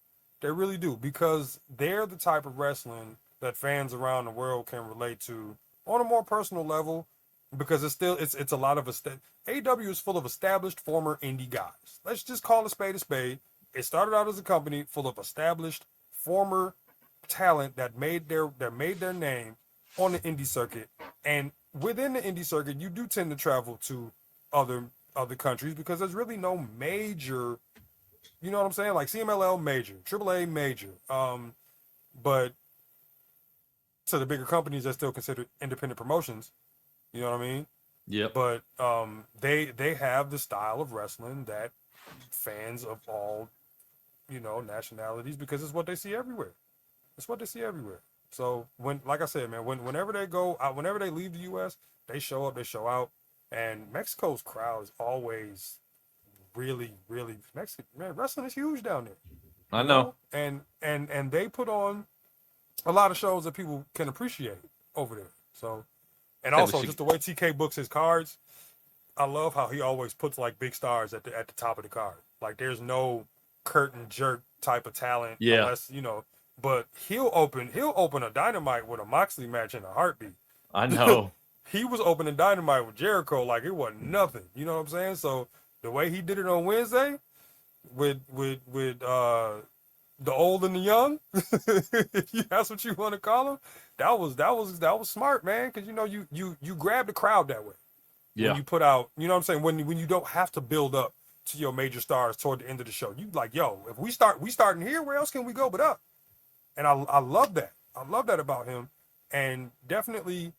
Because they're the type of wrestling that fans around the world can relate to on a more personal level, because it's a lot of AEW is full of established former indie guys. Let's just call a spade a spade. It started out as a company full of established former talent that made their name on the indie circuit. And within the indie circuit, you do tend to travel to other countries because there's really no major, you know what I'm saying? Like CMLL major, AAA major. But to the bigger companies that still considered independent promotions, you know what I mean? Yeah. But they have the style of wrestling that fans of all, nationalities, because it's what they see everywhere. So like I said, man, whenever they go out, whenever they leave the U.S., they show up, they show out. And Mexico's crowd is always really, really Mexican. Man, wrestling is huge down there. I know. And they put on a lot of shows that people can appreciate over there. So, and also just the way TK books his cards, I love how he always puts like big stars at the top of the card. Like there's no curtain jerk type of talent Yeah. unless but he'll open a Dynamite with a Moxley match in a heartbeat. I know. He was opening Dynamite with Jericho like it wasn't nothing. You know what I'm saying? So the way he did it on Wednesday with the old and the young, if that's what you want to call them, that was smart, man. Because you grab the crowd that way. Yeah. When you put out, you know what I'm saying, when you don't have to build up to your major stars toward the end of the show. You like, yo, if we starting here, where else can we go but up? And I love that. I love that about him. And definitely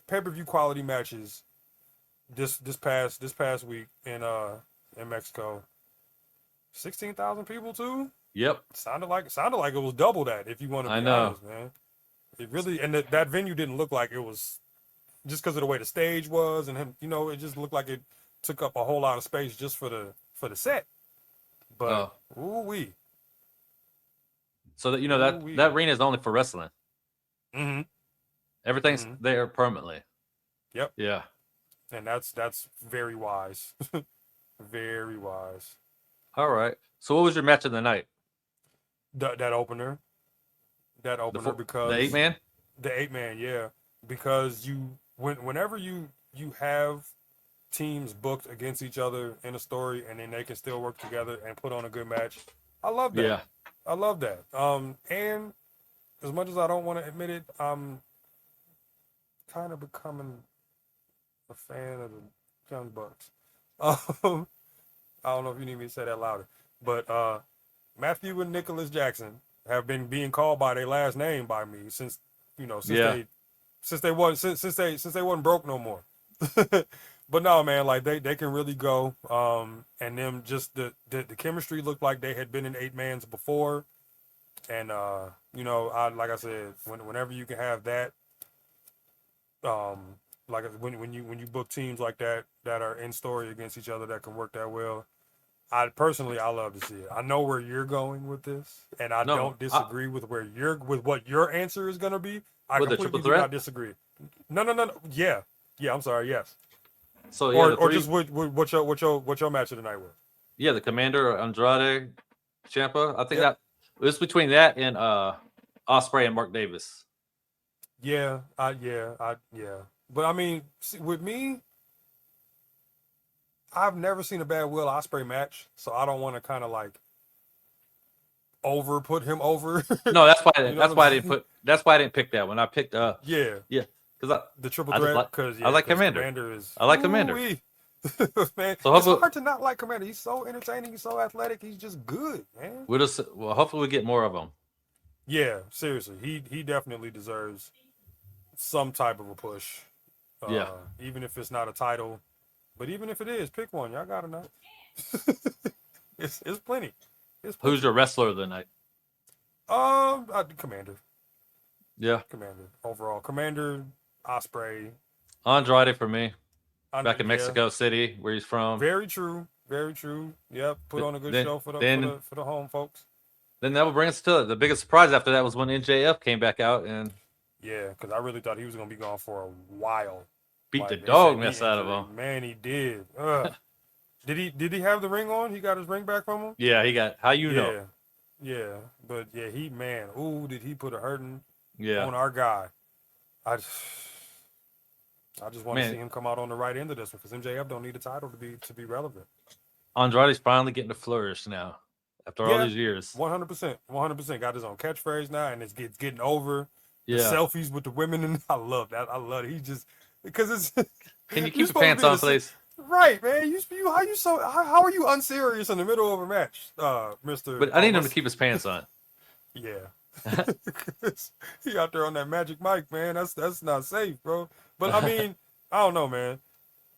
pay-per-view quality matches this past week in Mexico. 16,000 people too. Yep. Sounded like it was double that, if you want to be honest, man. It really, and that venue didn't look like it was, just because of the way the stage was and him, it just looked like it took up a whole lot of space just for the set. But ooh-wee. So that that arena is only for wrestling. Mm-hmm. Everything's there permanently. Yep. Yeah. And that's very wise. Very wise. All right. So what was your match of the night? That opener. Because the 8-man? The 8-man, yeah. Because whenever you have teams booked against each other in a story and then they can still work together and put on a good match, I love that. Yeah. I love that. And as much as I don't want to admit it, I'm kind of becoming a fan of the Young Bucks. I don't know if you need me to say that louder, but Matthew and Nicholas Jackson have been being called by their last name by me since they wasn't broke no more. But no, man, like they can really go. And them just the chemistry looked like they had been in 8-mans before. And like I said, whenever you can have that, like when you book teams like that are in story against each other that can work that well, I love to see it. I know where you're going with this, and I don't disagree with what your answer is gonna be. I completely do not disagree. No. Yeah. I'm sorry. Yes. So yeah, or just what your match of the night was. Yeah, the Commander Andrade Ciampa. I think that it was between that and Ospreay and Mark Davis. Yeah. But I mean, with me, I've never seen a bad Will Ospreay match, so I don't want to kind of like put him over. No, that's why. That's why I didn't pick that one. I picked because the triple threat. Because I like Commander. I like Commander. Man, so it's hard to not like Commander. He's so entertaining. He's so athletic. He's just good, man. Hopefully we get more of them. Yeah, seriously, he definitely deserves some type of a push. Even if it's not a title, but even if it is, pick one. Y'all gotta know. It's plenty. Who's your wrestler of the night? Commander. Yeah, Commander overall. Commander, Ospreay, Andrade for me. Back in Mexico City, where he's from. Very true. Very true. Yep. Put on a good show for the home folks. Then that will bring us to the biggest surprise after that was when NJF came back out and because I really thought he was gonna be gone for a while. Beat the dog mess out of him. Man, he did. Did he have the ring on? He got his ring back from him? Yeah, he got. How you know? Yeah. But yeah, did he put a hurting on our guy? I just want to see him come out on the right end of this one because MJF don't need a title to be relevant. Andrade's finally getting to flourish now after all these years. 100%. Got his own catchphrase now, and it's getting over. Yeah. The selfies with the women, and I love that. I love it. He just because it's. Can you keep your pants on, please? Right, man. How are you unserious in the middle of a match, Mister? But I need him to keep his pants on. Yeah. He out there on that magic mic, man. That's not safe, bro. But I mean, I don't know, man.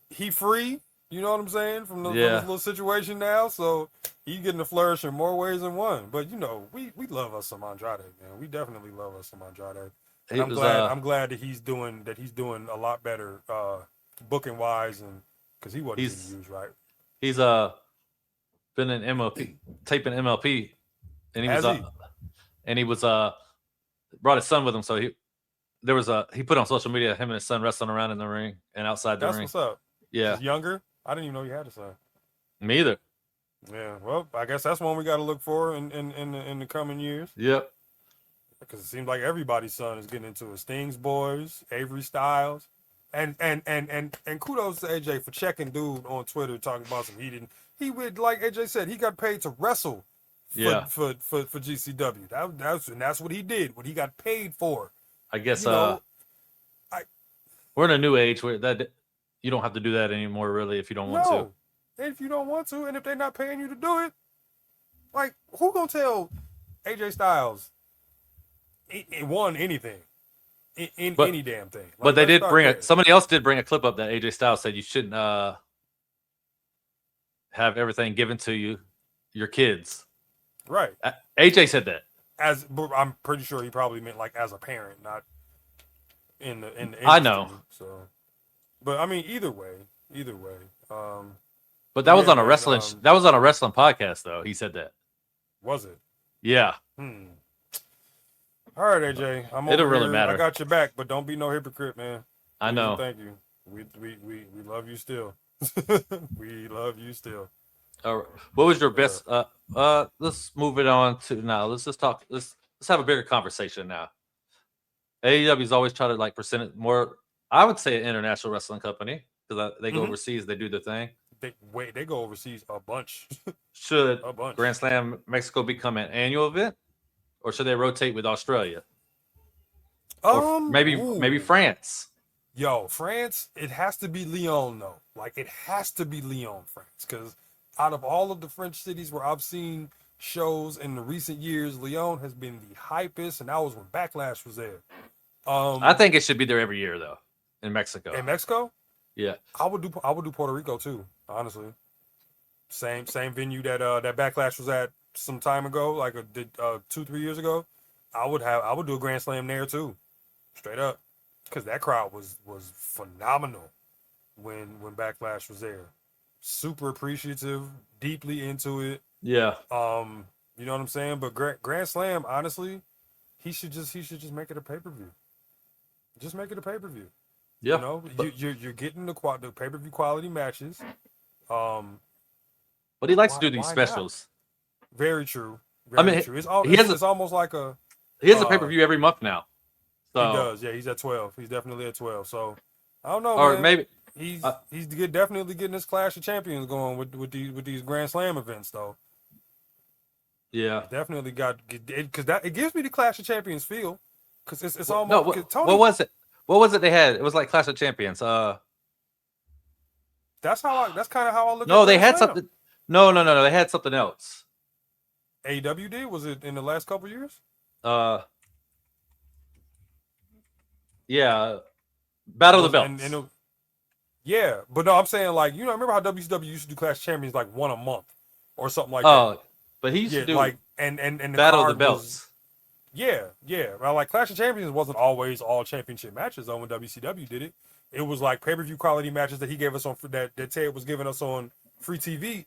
He free, you know what I'm saying, from this little situation now. So he getting to flourish in more ways than one. But we love us some Andrade, man. We definitely love us some Andrade. And I'm glad that he's doing a lot better booking wise, and because he wasn't getting used right. He's been in MLP taping MLP, and he was brought his son with him, so he put on social media him and his son wrestling around in the ring and outside the ring. That's what's up. Yeah, he's younger. I didn't even know you had a son. Me either. Yeah, well, I guess that's one we got to look for in the coming years. Yep. Because it seems like everybody's son is getting into it. Sting's boys, Avery Styles, and kudos to AJ for checking dude on Twitter talking about some he would, like AJ said, he got paid to wrestle Yeah. for GCW. That's what he did. What he got paid for. I guess You know, we're in a new age where that you don't have to do that anymore, really, if you don't want to. no. If you don't want to, and if they're not paying you to do it, like who gonna tell AJ Styles it won anything? In But- any damn thing. Like, But they let's did start bring there. it. Somebody else did bring a clip up that AJ Styles said you shouldn't have everything given to you, your kids. Right. AJ said that. But I'm pretty sure he probably meant like as a parent, not in the industry. I know. So, but I mean, either way. But that was Yeah, on a man, wrestling. That was on a wrestling podcast, though. He said that. Was it? Yeah. All right, AJ. I'm It don't over really here. matter. I got your back, but don't be no hypocrite, man. I know. Thank you. We love you still. We love you still. All right. What was your best? Let's move it on to now. Let's just talk. Let's have a bigger conversation now. AEW's always tried to like present it more. I would say an international wrestling company because they go overseas, they do their thing. They go overseas a bunch. Should A bunch. Grand Slam Mexico become an annual event, or should they rotate with Australia? Or maybe France. Yo, France, it has to be Lyon, though. Like, it has to be Lyon, France. Because out of all of the French cities where I've seen shows in the recent years, Lyon has been the hypest, and that was when Backlash was there. I think it should be there every year, though, in Mexico. In Mexico? Yeah. I would do Puerto Rico, too, honestly. Same venue that Backlash was at some time ago, like 2-3 years ago. I would do a Grand Slam there, too. Straight up. Because that crowd was phenomenal when Backlash was there. Super appreciative, deeply into it. Yeah. You know what I'm saying? But Grand Slam, honestly, he should just make it a pay-per-view. Just make it a pay-per-view. Yeah. You know, you're getting the pay-per-view quality matches. But he likes to do these specials. Not? Very true. True. It's almost like a. He has a pay-per-view every month now. So, he does, yeah. He's at 12. He's definitely at 12. So I don't know, or man. maybe he's definitely getting this Clash of Champions going with these Grand Slam events, though. Yeah, definitely got because it gives me the Clash of Champions feel because it's almost. No, what was it? What was it they had? It was like Clash of Champions. That's kind of how I look. No, at they had Slam. something. No. They had something else. AEW did? Was it in the last couple years? Yeah, Battle of the Belts. Yeah, but no, I'm saying like remember how WCW used to do Clash of Champions like one a month or something like that. But he used to do like and the Battle of the Belts. Yeah. Well, like Clash of Champions wasn't always all championship matches though when WCW did it. It was like pay-per-view quality matches that he gave us on that Ted was giving us on free TV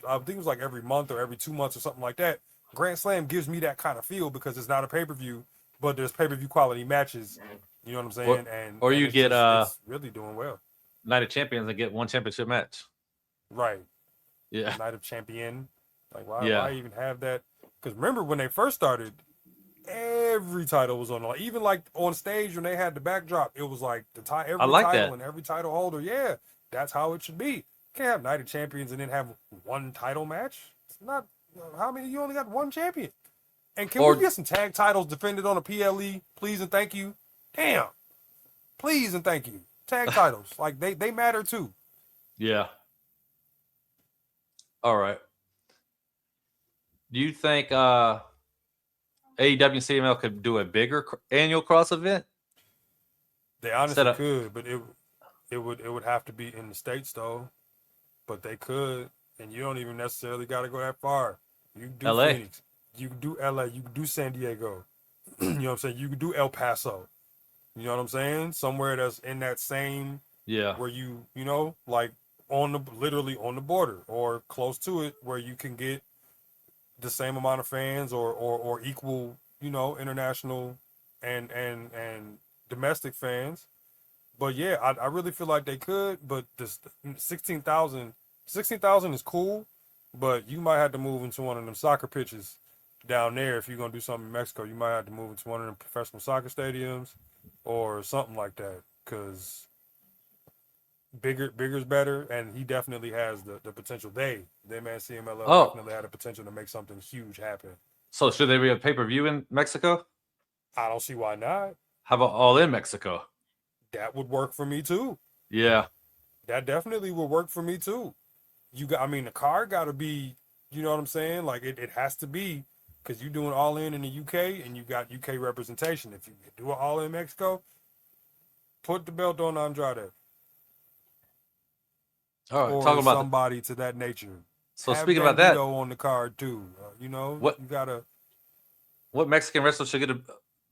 I think it was like every month or every 2 months or something like that. Grand Slam gives me that kind of feel because it's not a pay-per-view, but there's pay-per-view quality matches. You know what I'm saying? Or you get it's really doing well. Night of Champions and get one championship match. Right. Yeah. Night of Champion. Like why even have that? Because remember when they first started, every title was on. Even like on stage when they had the backdrop, it was like every title and every title holder. Yeah, that's how it should be. You can't have Night of Champions and then have one title match. It's not how many. You only got one champion. And can we get some tag titles defended on a PLE, please and thank you? Damn. Please and thank you. Tag titles. Like they matter too. Yeah. All right. Do you think AEW and CML could do a bigger annual cross event? They honestly could, but it would have to be in the States though. But they could, and you don't even necessarily got to go that far. You can do LA. Phoenix. You can do LA. You can do San Diego. You know what I'm saying? You can do El Paso. You know what I'm saying? Somewhere that's in that same where you like literally on the border or close to it where you can get the same amount of fans or equal, international and domestic fans. But yeah, I really feel like they could. But this 16,000 is cool, but you might have to move into one of them soccer pitches down there if you're gonna do something in Mexico. You might have to move into one of them professional soccer stadiums or something like that, because bigger's better, and he definitely has the potential. Them and CMLL Oh, definitely had the potential to make something huge happen. so should there be a pay-per-view in Mexico? I don't see why not. How about All In Mexico? That would work for me too. Yeah. That definitely would work for me too. I mean, the card got to be, you know what I'm saying? Like it has to be, because you're doing All In the UK and you got UK representation. If you do it All In Mexico, put the belt on Andrade All right. or Talking about somebody to that nature. so Have speaking about that, Bandito on the card too. what You gotta. Mexican wrestler should get a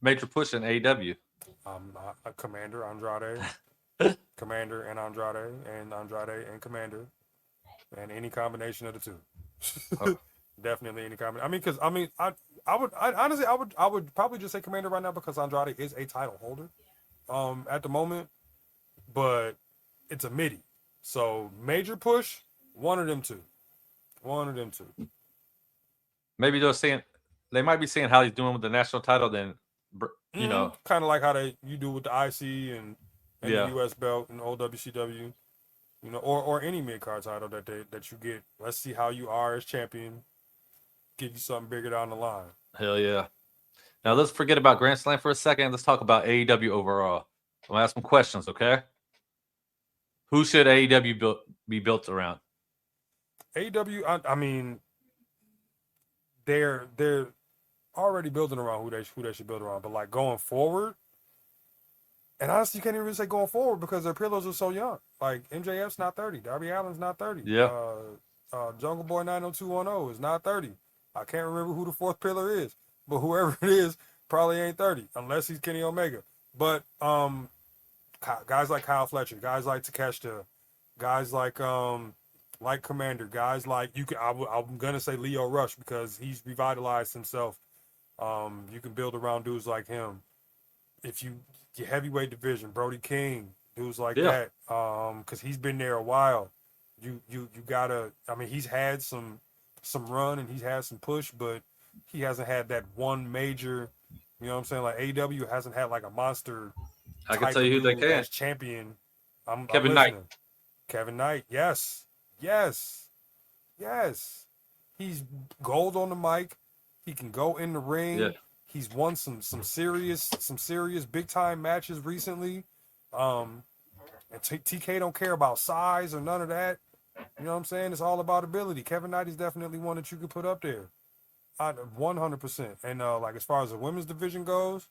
major push in AEW? Commander Andrade, Commander and Andrade, and Commander, and any combination of the two. Oh, Definitely any combination. I would probably just say Commander right now, because Andrade is a title holder, at the moment, but it's a midi. So major push, one of them two. maybe they might be seeing how he's doing with the national title. Then, Kind of like how you do with the IC and yeah, the US belt and OWCW, or any mid card title that you get. Let's see how you are as champion. Give you something bigger down the line. hell yeah. Now let's forget about Grand Slam for a second. Let's talk about AEW overall. I'm gonna ask some questions, okay? Who should AEW be built around? AEW, I mean, they're already building around who they should build around, but like going forward, and honestly, you can't even really say going forward because their pillars are so young. Like MJF's not 30, Darby Allin's not 30, Yeah. Jungle Boy 90210 is not 30. I can't remember who the fourth pillar is, but whoever it is probably ain't 30 unless he's Kenny Omega. But guys like Kyle Fletcher, guys like Takeshita, guys like Commander, guys like I'm gonna say Leo Rush because he's revitalized himself. You can build around dudes like him. If your heavyweight division, Brody King, dudes like that, because he's been there a while. You gotta. I mean, he's had some run and he's had some push, but he hasn't had that one major. You know what I'm saying? Like AEW hasn't had like a monster. I can tell you who they can. As champion. I'm Kevin Knight. Kevin Knight. Yes. He's gold on the mic. He can go in the ring. Yeah. He's won some serious big time matches recently. And TK don't care about size or none of that. You know what I'm saying? It's all about ability. Kevin Knight is definitely one that you could put up there. 100%. And like as far as the women's division goes,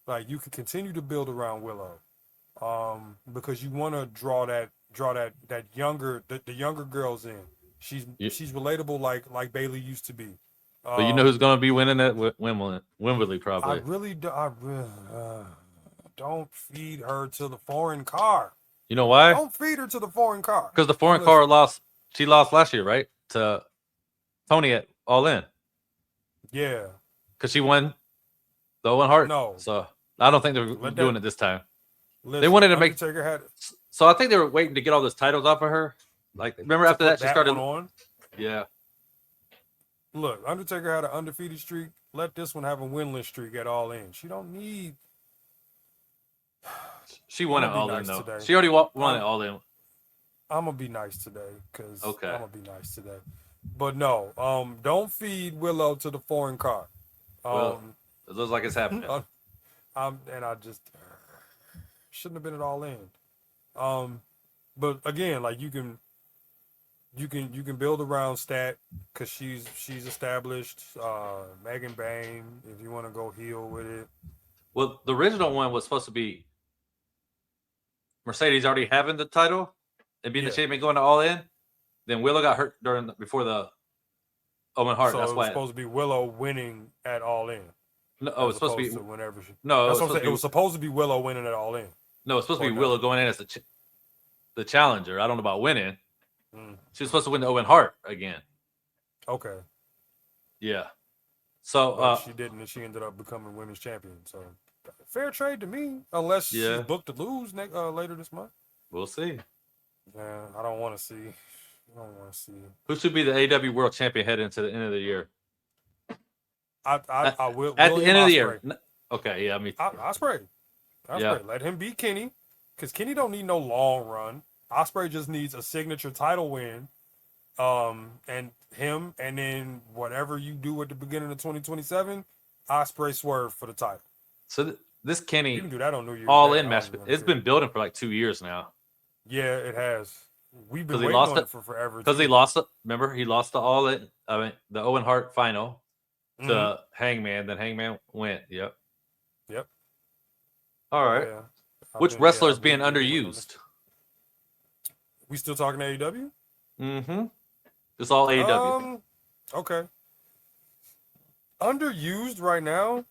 like you can continue to build around Willow. Because you want to draw that younger the younger girls in. She's relatable like Bailey used to be. But you know who's going to be winning at Wembley probably. I really don't feed her to the foreign car. You know why? Don't feed her to the foreign car. Because the foreign car lost. She lost last year, right? To Tony at All In. Yeah. Because she won the Owen Hart. No. So I don't think they're doing it this time. They wanted to make. So I think they were waiting to get all those titles off of her. Like, remember after that she started on. Yeah. Look, Undertaker had an undefeated streak. Let this one have a winless streak at All In. She don't need. She won it All In though. Today. She already won it All In. I'm gonna be nice today because okay. I'm gonna be nice today. But no, don't feed Willow to the foreign car. Well, it looks like it's happening. And I just shouldn't have been at All In. But again, like you can build around Stat because she's established. Megan Bain, if you want to go heel with it. Well, the original one was supposed to be Mercedes already having the title and being the champion going to All In. Then Willow got hurt before the Owen Hart. So that's why it was supposed to be Willow winning at All In. No, it was supposed to be whenever she. No, that's what I'm saying. It was supposed to be Willow winning at All In. No, it's supposed to be Willow going in as the challenger. I don't know about winning. She was supposed to win the Owen Hart again. Okay. Yeah. So she didn't, and she ended up becoming women's champion. So fair trade to me, unless she's Yeah, booked to lose later this month. we'll see. Yeah, I don't want to see. I don't want to see. Who should be the AW World Champion heading into the end of the year? I will. At the William end of the year. Ospreay. Okay, yeah, me. Ospreay. Yeah. Let him beat Kenny, because Kenny don't need no long run. Ospreay just needs a signature title win, and him, and then whatever you do at the beginning of 2027, Ospreay swerve for the title. So this You Kenny can do that on New Year's all Day. in match. It's been building for like 2 years now. Yeah, it has. We've been Because he waiting lost on it it for forever. because he lost it. Remember, he lost the all in. I mean, the Owen Hart final to Hangman. Then Hangman went. Yep. Yep. All right. Yeah. Which wrestler is being underused? We still talking AEW? Mm-hmm. It's all AEW. Okay. Underused right now.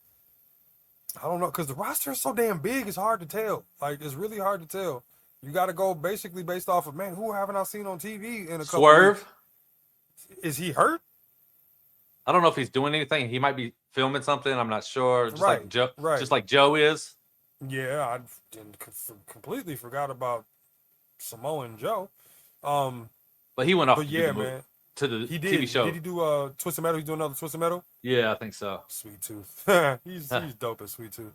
I don't know, because the roster is so damn big. It's hard to tell. Like, it's really hard to tell. You got to go basically based off of, man, who haven't I seen on TV in a couple Swerve. Weeks? Is he hurt? I don't know if he's doing anything. He might be filming something. I'm not sure. Just Right, like Joe. right. Just like Joe is. Yeah, I completely forgot about Samoan Joe. But he went off. But yeah, man. To the He did. TV show. Did he do Twisted Metal? He's doing another Twisted Metal? Yeah, I think so. Sweet Tooth. he's dope as Sweet Tooth.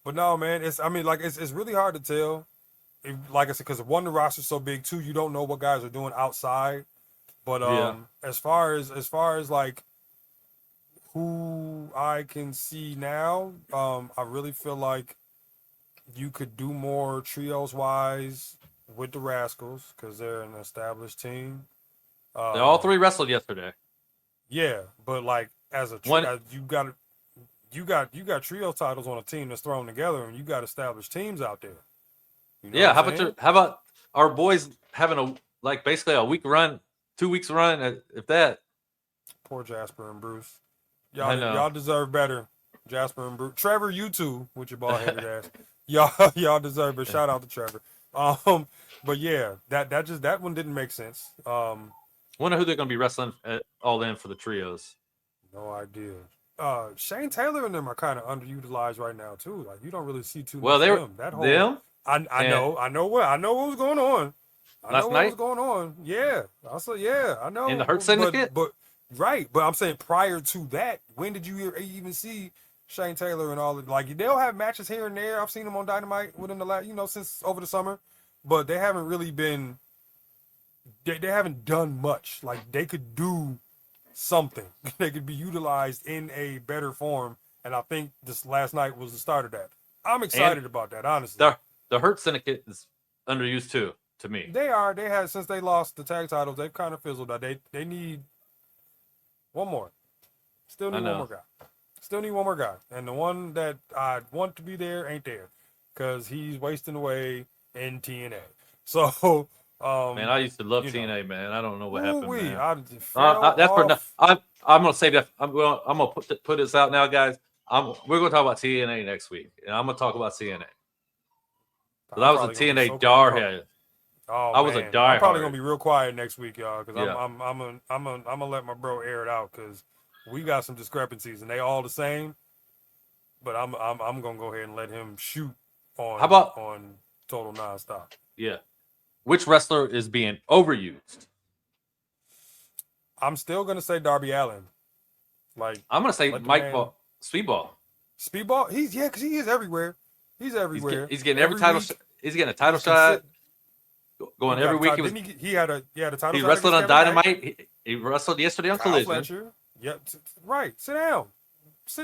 But no, man, it's really hard to tell. Like I said, because one, the roster's so big, two, you don't know what guys are doing outside. But as far as like who I can see now, I really feel like you could do more trios wise with the Rascals because they're an established team. They all three wrestled yesterday. Yeah, but like as a you got trio titles on a team that's thrown together, and you got established teams out there. You know Yeah, how about our boys having basically a week run, 2 weeks run, if that. Poor Jasper and Bruce. Y'all deserve better. Jasper and Bruce. Trevor, you too, with your bald headed ass. Y'all deserve it. Shout out to Trevor. But yeah, that one didn't make sense. Wonder who they're gonna be wrestling all in for the trios. No idea. Shane Taylor and them are kind of underutilized right now too. Like you don't really see too much. Well, them. I know what was going on. Last night was going on. Yeah, I know. In the Hurt Syndicate. But I'm saying prior to that, when did you even see Shane Taylor and all? Like they'll have matches here and there. I've seen them on Dynamite within the last, since over the summer, but they haven't really been. They haven't done much. Like they could do something. They could be utilized in a better form, and I think this last night was the start of that. I'm excited about that, honestly. The Hurt Syndicate is underused too, to me. They are. They had, since they lost the tag titles, they've kind of fizzled out. They need one more. Still need one more guy. Still need one more guy. And the one that I want to be there ain't there because he's wasting away in TNA. So, man, I used to love TNA, man. I don't know what happened, man. I'm gonna say that. I'm gonna put this out now, guys. We're gonna talk about TNA next week, and I'm gonna talk about TNA. I was a TNA darhead. I was a diehard. I'm probably gonna be real quiet next week, y'all, because I'm gonna let my bro air it out because we got some discrepancies and they all the same. But I'm gonna go ahead and let him shoot on on Total Nonstop. Yeah. Which wrestler is being overused? I'm still gonna say Darby Allin. I'm gonna say Mike Speedball. Speedball? Because he is everywhere. He's everywhere. He's getting every title. He's getting a title shot. Going every week. He had a title. He wrestled on Dynamite. He wrestled yesterday on Collision. Fletcher. Yep. Right. Sit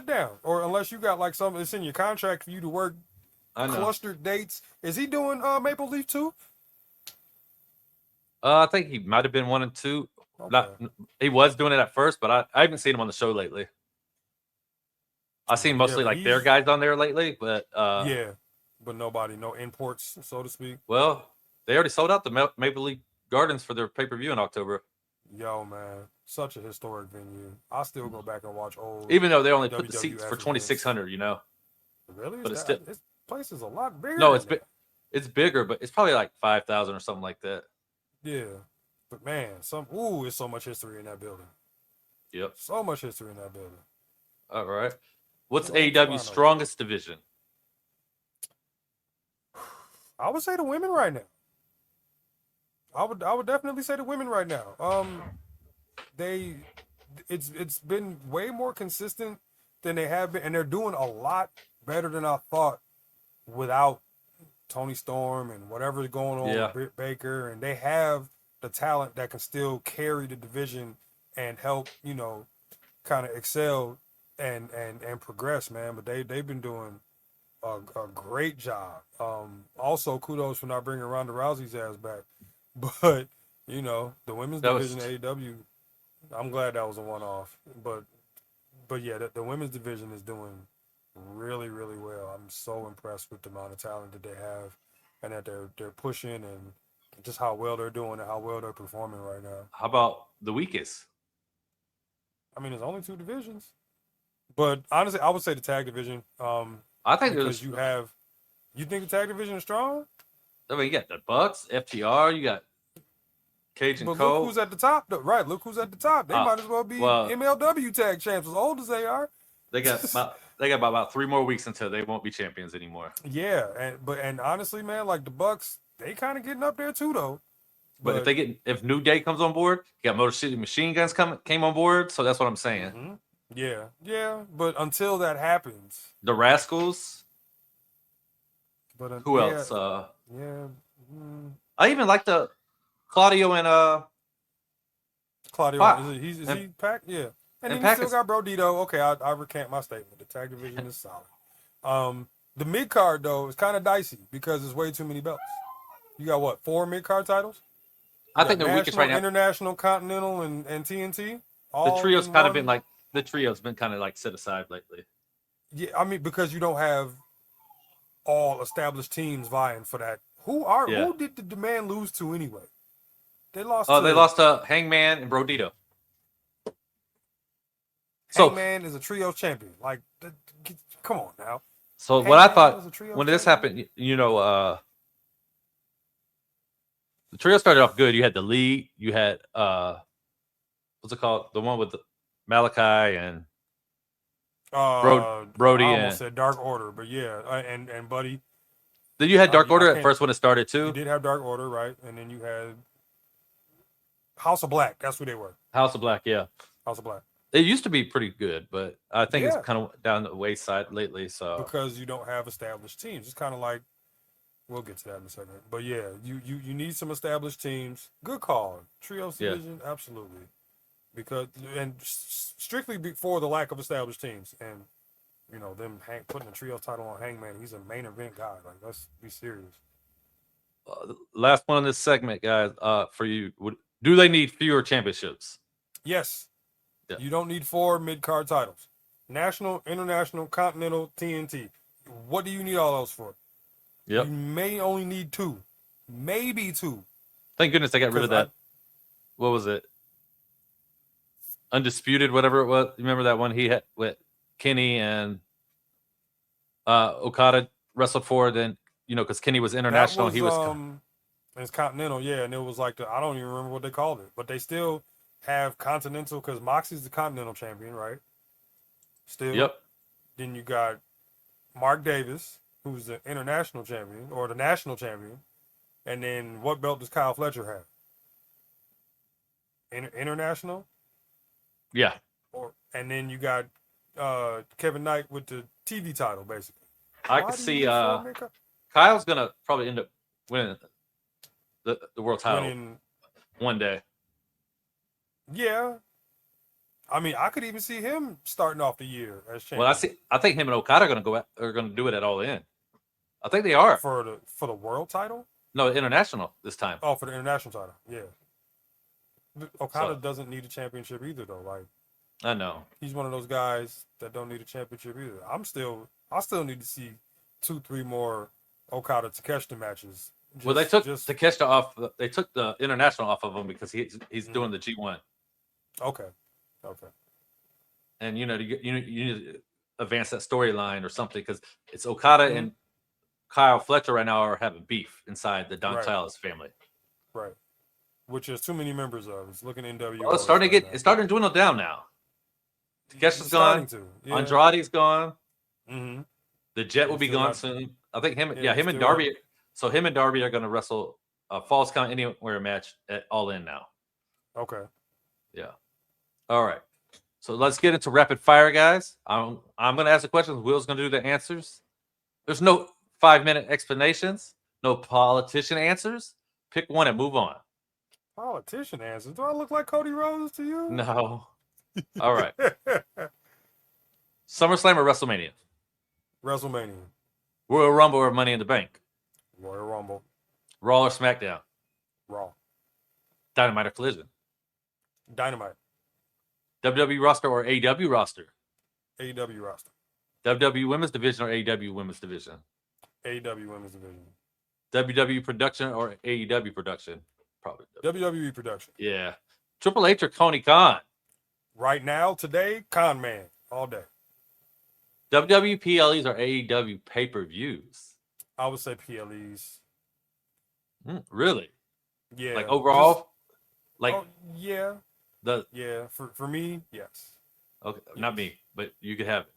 down. Or unless you got like something that's in your contract for you to work clustered dates. Is he doing Maple Leaf too? I think he might have been 1 and 2. Okay. He was doing it at first, but I haven't seen him on the show lately. I've seen mostly their guys on there lately, but but no imports, so to speak. Well, they already sold out the Maple Leaf Gardens for their pay-per-view in October. Yo, man, such a historic venue. I still go back and watch old. Even though they only put the seats for 2,600, Really? But this place is a lot bigger. No, it's bigger, but it's probably like 5,000 or something like that. Yeah, but man, there's so much history in that building. Yep. So much history in that building. All right. What's AEW's strongest division? I would say the women right now. I would definitely say the women right now. They it's been way more consistent than they have been, and they're doing a lot better than I thought without Tony Storm and whatever's going on with Britt Baker, and they have the talent that can still carry the division and help, kind of excel and progress, man. But they've been doing a great job. Also, kudos for not bringing Ronda Rousey's ass back. But the women's division AEW, I'm glad that was a one-off. But yeah, the women's division is doing really, really well. I'm so impressed with the amount of talent that they have, and that they're pushing, and just how well they're doing and how well they're performing right now. How about the weakest? I mean, there's only 2 divisions, but honestly, I would say the tag division. I think because you think the tag division is strong? I mean, you got the Bucks, FTR, you got Cage and But Cole. look who's at the top, though. Right? Look who's at the top. They might as well be MLW tag champs, as old as they are. They got about 3 more weeks until they won't be champions anymore. Yeah, and honestly, man, like the Bucks, they kind of getting up there too, though. But if New Day comes on board, you got Motor City Machine Guns came on board, so that's what I'm saying. Mm-hmm. Yeah. But until that happens, the Rascals. But who else? I even like the Claudio and Claudio. Is he Pac? Yeah. And then you still got Brodito. Okay, I recant my statement. The tag division is solid. The mid card though is kind of dicey because there's way too many belts. You got what, 4 mid card titles? I think the weakest right now. International, Continental, and TNT. The trio's kind of been like set aside lately. Yeah, I mean because you don't have all established teams vying for that. Who did the Demand lose to anyway? They lost. They lost to Hangman and Brodito. Hangman is a trio champion. Like, come on now. So Hangman, what I thought when this happened, the trio started off good. You had the League. You had what's it called? The one with Malachi and Brody. I almost said Dark Order, but yeah, and Buddy. Then you had Dark Order at first when it started too. You did have Dark Order, right? And then you had House of Black. That's who they were. House of Black, yeah. House of Black. It used to be pretty good, but I think it's kind of down the wayside lately. So because you don't have established teams, it's kind of like we'll get to that in a second. But yeah, you need some established teams. Good call, trios division, absolutely. Because strictly for the lack of established teams, and them putting a trio title on Hangman, he's a main event guy. Like, let's be serious. Last one in this segment, guys. For you, do they need fewer championships? Yes. Yeah. You don't need 4 mid-card titles. National, International, Continental, TNT. What do you need all those for? Yep. You may only need 2. Maybe 2. Thank goodness they got rid of that. What was it? Undisputed, whatever it was. You remember that one he had with Kenny and Okada wrestled for? Then, because Kenny was international. He was it's Continental, yeah. And it was like I don't even remember what they called it. But they still have Continental because Moxie's the Continental champion, right? Still. Yep. Then you got Mark Davis, who's the international champion or the national champion. And then what belt does Kyle Fletcher have? International? Yeah. And then you got Kevin Knight with the TV title, basically. I could see Kyle's gonna probably end up winning the world title one day. Yeah. I mean, I could even see him starting off the year as champion. Well, I think him and Okada are gonna do it at All In. I think they are for the world title. No, international this time. Oh, for the international title, yeah. Okada doesn't need a championship either, though. Like, I know he's one of those guys that don't need a championship either. I still need to see 2-3 more Okada Takeshita matches. Well, they took Takeshita off. They took the international off of him because he's doing the G1. Okay. And you need to advance that storyline or something because it's Okada and Kyle Fletcher right now are having beef inside the Don Callis family. Right. Which there's too many members of. It's looking NWO. Well, it's starting to dwindle down now. Takeshita's gone. Yeah. Andrade's gone. Mm-hmm. The Jet will be gone soon. I think him and Darby. So him and Darby are going to wrestle a Falls Count Anywhere match at All In now. Okay. Yeah. All right. So let's get into rapid fire, guys. I'm going to ask the questions. Will's going to do the answers. There's no 5-minute explanations. No politician answers. Pick one and move on. Politician answers. Do I look like Cody Rhodes to you? No. All right. SummerSlam or WrestleMania? WrestleMania. Royal Rumble or Money in the Bank? Royal Rumble. Raw or SmackDown? Raw. Dynamite or Collision? Dynamite. WWE roster or AEW roster? AEW roster. WWE Women's Division or AEW Women's Division? AEW Women's Division. WWE production or AEW production? Probably WWE production. Yeah. Triple H or Tony Khan? Right now, today, Con Man. All day. WWE PLEs or AEW pay-per-views? I would say PLEs. Really? Yeah. Like overall? Yeah. The Yeah. For me, yes. Okay, not me, but you could have it.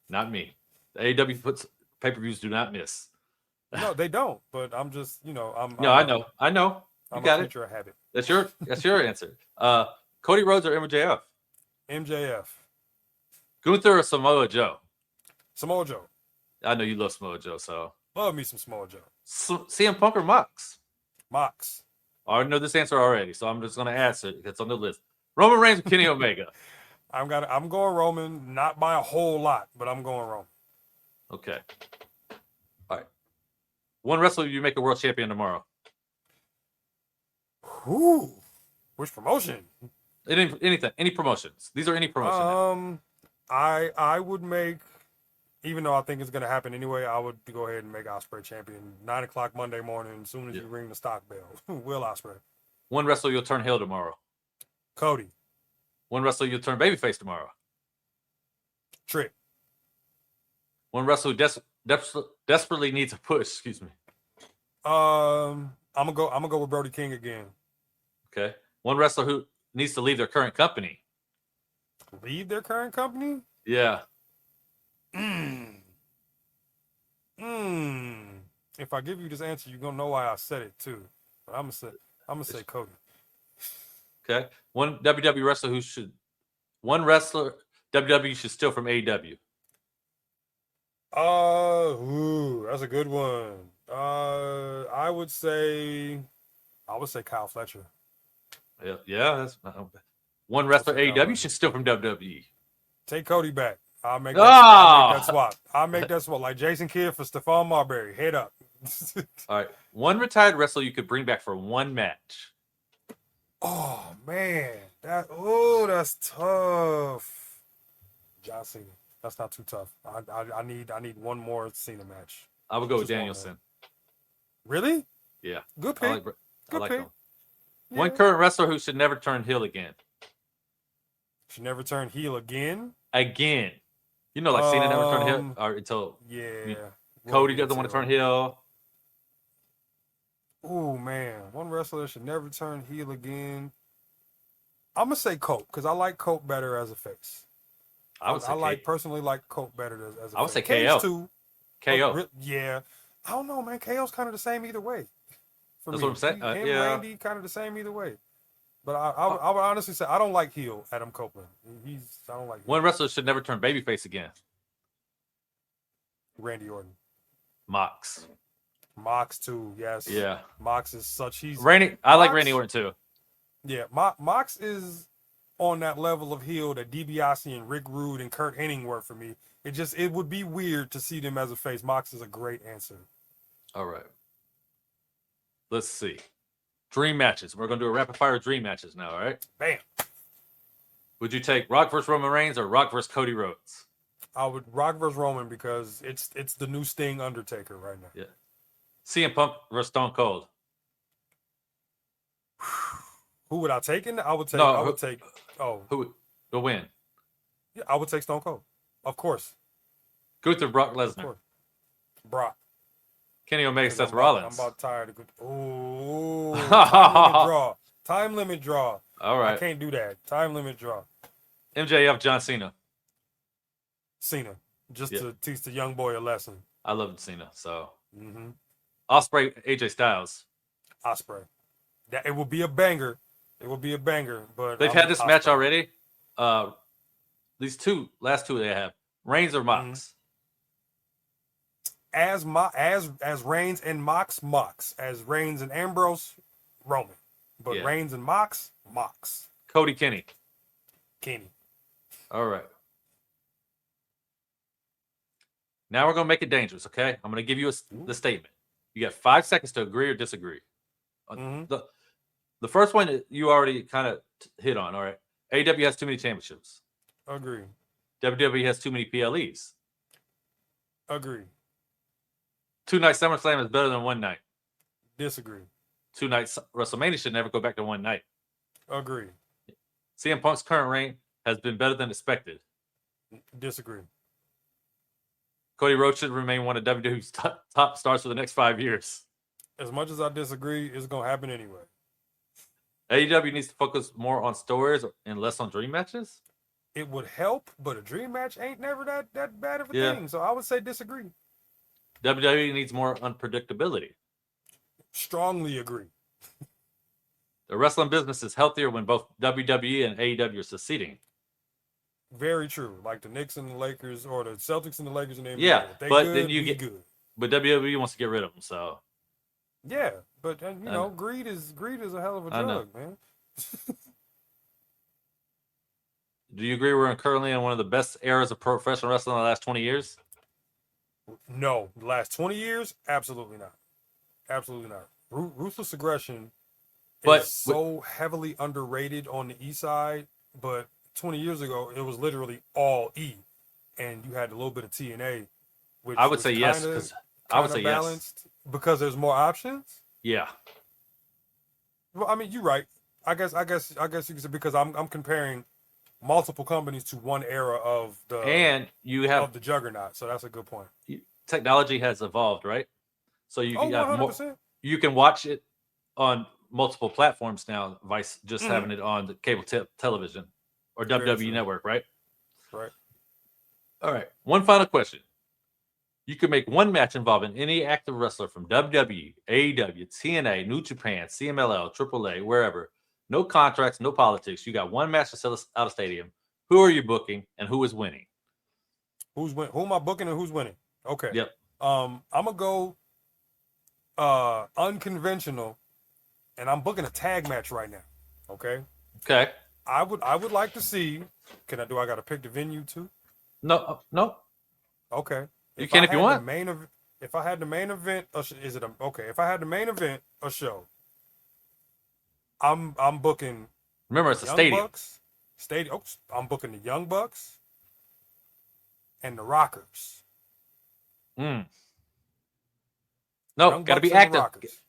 Not me. The AEW puts pay-per-views do not miss. No, they don't. But I'm just, I know. You got it. Of habit. That's your answer. Cody Rhodes or MJF? MJF. Gunther or Samoa Joe? Samoa Joe. I know you love Samoa Joe, so Love me some Samoa Joe. CM Punk or Mox? Mox. I already know this answer already, so I'm just gonna ask it. It's on the list. Roman Reigns or Kenny Omega? I'm going Roman, not by a whole lot, but I'm going Roman. Okay. All right. One wrestler you make a world champion tomorrow. Ooh. Which promotion? Anything. Any promotions. These are any promotions. I would make, even though I think it's gonna happen anyway, I would go ahead and make Ospreay champion 9:00 Monday morning as soon as you ring the stock bell. Will Ospreay. One wrestler you'll turn heel tomorrow. Cody. One wrestler you'll turn babyface tomorrow. Trick. One wrestler who desperately needs a push. Excuse me. I'm gonna go with Brody King again. Okay. One wrestler who needs to leave their current company. Leave their current company? Yeah. If I give you this answer, you're gonna know why I said it too. But I'm gonna say Cody. Okay. One wrestler WWE should steal from AEW. That's a good one. I would say Kyle Fletcher. Yeah, that's one wrestler AEW should steal from WWE. Take Cody back. I'll make that swap. I'll make that swap like Jason Kidd for Stephon Marbury. Head up. All right. One retired wrestler you could bring back for one match. Oh man, that's tough. John Cena. That's not too tough. I need one more Cena match. I would go with Danielson. Really? Yeah. Good pick. I like pick. him. Yeah. One current wrestler who should never turn heel again. Should never turn heel again? Again. You know, like Cena never turned heel or until Cody doesn't want to turn heel. Oh man, one wrestler should never turn heel again. I'm gonna say Colt because I like Colt better as a face. I personally like Colt better as a face. I would say KO. Too. KO. Yeah. I don't know, man. KO's kind of the same either way. That's what I'm saying. Randy kind of the same either way. But I would honestly say I don't like heel Adam Copeland. I don't like heel. One wrestler should never turn babyface again. Randy Orton. Mox too, yes. Yeah. Mox is such I like Randy Orton too. Yeah, Mox is on that level of heel that DiBiase and Rick Rude and Kurt Hennig were for me. It would be weird to see them as a face. Mox is a great answer. All right. Let's see. Dream matches. We're going to do a rapid fire dream matches now, all right? Bam. Would you take Rock versus Roman Reigns or Rock versus Cody Rhodes? I would Rock versus Roman because it's the new Sting Undertaker right now. Yeah. CM Punk versus Stone Cold. Who would I take in? I would take. Who will win? Yeah, I would take Stone Cold. Of course. Gunther, Brock Lesnar. Brock. Kenny Omega, Seth Rollins. I'm about tired of good. Oh, time limit draw. Time limit draw. All right. I can't do that. Time limit draw. MJF, John Cena. Cena. Just to teach the young boy a lesson. I love Cena, so. Mm-hmm. Osprey, AJ Styles. Osprey. That it will be a banger. It will be a banger. But They've had this match Osprey. already. These last two they have. Reigns or Mox. As Reigns and Mox. As Reigns and Ambrose, Roman. But Reigns and Mox. Cody, Kenny. All right. Now we're going to make it dangerous, okay? I'm going to give you the statement. You got 5 seconds to agree or disagree. The first one that you already kind of hit on, all right? AEW has too many championships. Agree. WWE has too many PLEs. Agree. 2-night SummerSlam is better than one night. Disagree. 2-night WrestleMania should never go back to one night. Agree. CM Punk's current reign has been better than expected. Disagree. Cody Rhodes should remain one of WWE's top stars for the next 5 years. As much as I disagree, it's going to happen anyway. AEW needs to focus more on stories and less on dream matches? It would help, but a dream match ain't never that bad of a thing. So I would say disagree. WWE needs more unpredictability. Strongly agree. The wrestling business is healthier when both WWE and AEW are succeeding. Very true. Like the Knicks and the Lakers, or the Celtics and the Lakers and the NBA. Yeah, they but good, then you get good. But WWE wants to get rid of them, so. Yeah, but you know, greed is a hell of a drug, man. Do you agree we're currently in one of the best eras of professional wrestling in the last 20 years? No, the last 20 years, absolutely not. Absolutely not. Ruthless aggression is so heavily underrated on the East side, but 20 years ago, it was literally all E, and you had a little bit of TNA, which I would say yes, because I would say balanced yes because there's more options. Yeah. Well, I mean, you're right. I guess you could say, because I'm comparing multiple companies to one era of the of the juggernaut. So that's a good point. Technology has evolved, right? So you can have 100%. more. You can watch it on multiple platforms now, vice just having it on the cable television or WWE Network, right? Right. All right. One final question. You can make one match involving any active wrestler from WWE, AEW, TNA, New Japan, CMLL, AAA, wherever. No contracts, no politics. You got one match to sell out of stadium. Who are you booking and who is winning? Who am I booking and who's winning? Okay. Yep. I'm gonna go unconventional, and I'm booking a tag match right now. Okay. Okay. I would like to see. I got to pick the venue too? No. Okay. You can if you want. If I had the main event, if I had the main event, a show, I'm booking. Remember, it's a stadium. I'm booking the Young Bucks and the Rockers. No, Got to be active.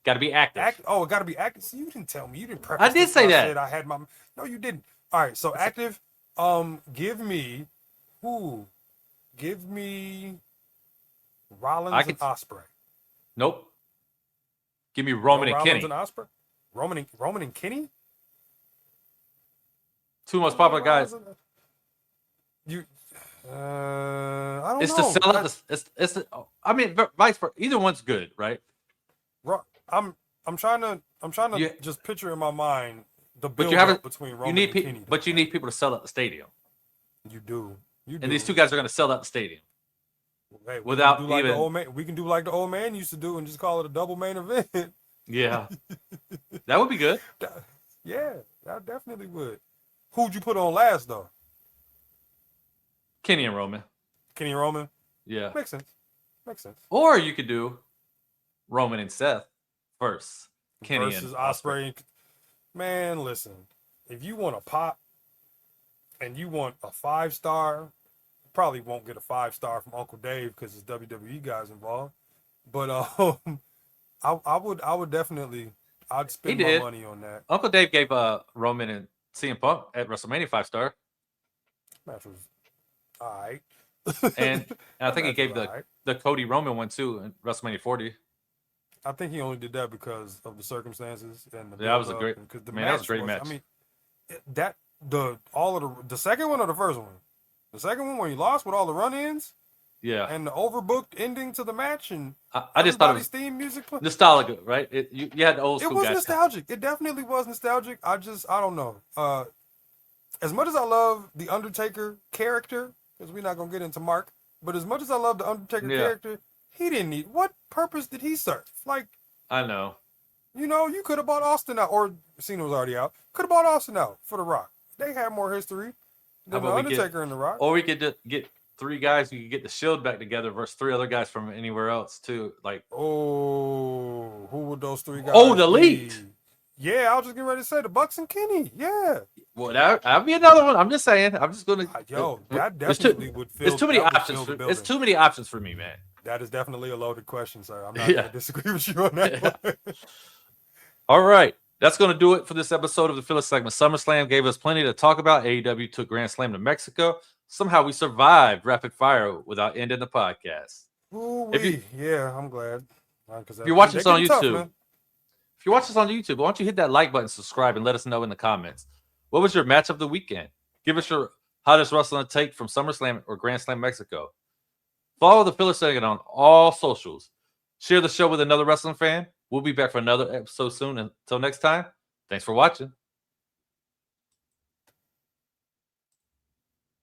Got to be active. It got to be active. See, you didn't tell me. You didn't preface. I did say that. I had my. No, you didn't. All right. So active. Give me Rollins and Osprey. Nope. Give me Roman and Rollins Kenny. And Osprey. Roman and Kenny. Two most popular guys. I don't know. It's to sell out. I mean, vice versa. Either one's good, right? I'm trying to just picture in my mind the build between Roman and Kenny. But you need people to sell out the stadium. You do. And these two guys are going to sell out the stadium. Hey, without we can do like the old man used to do and just call it a double main event. Yeah. That would be good. Yeah, that definitely would. Who'd you put on last though? Kenny and Roman. Yeah. Makes sense. Or you could do Roman and Seth first. Kenny versus and Osprey. Man, listen. If you want a pop and you want a 5-star, probably won't get a 5-star from Uncle Dave because it's WWE guys involved. But I would definitely spend my money on that. Uncle Dave gave Roman and CM Punk at WrestleMania 5-star. Match was all right. and I think he gave the Cody Roman one too in WrestleMania 40. I think he only did that because of the circumstances and that was a great match. I mean, the second one or the first one? The second one where he lost with all the run-ins? Yeah. And the overbooked ending to the match, and I just thought it was theme music. nostalgic, right? You had the old school It was guys. nostalgic. It definitely was nostalgic. I don't know. As much as I love the Undertaker character, because we're not gonna get into Mark, but as much as I love the Undertaker character, he didn't need. What purpose did he serve? Like, I know. You know, you could have bought Austin out, or Cena was already out. Could have bought Austin out for The Rock. They had more history than the Undertaker and The Rock. Or we could just get 3 guys. You could get the Shield back together versus 3 other guys from anywhere else too. Like, oh, who would those 3 guys? Oh, the Elite. Yeah, I was just getting ready to say the Bucks and Kenny. Yeah. Well, that'd be another one. I'm just saying. I'm just gonna. That definitely would fill. It's too many options. It's too many options for me, man. That is definitely a loaded question, sir. I'm not gonna disagree with you on that. All right. That's going to do it for this episode of the Philly segment. SummerSlam gave us plenty to talk about. AEW took Grand Slam to Mexico. Somehow we survived rapid fire without ending the podcast. Yeah, I'm glad. If you're watching this on YouTube, why don't you hit that like button, subscribe, and let us know in the comments. What was your match of the weekend? Give us your hottest wrestling take from SummerSlam or Grand Slam Mexico. Follow the Philly segment on all socials. Share the show with another wrestling fan. We'll be back for another episode soon. Until next time, thanks for watching.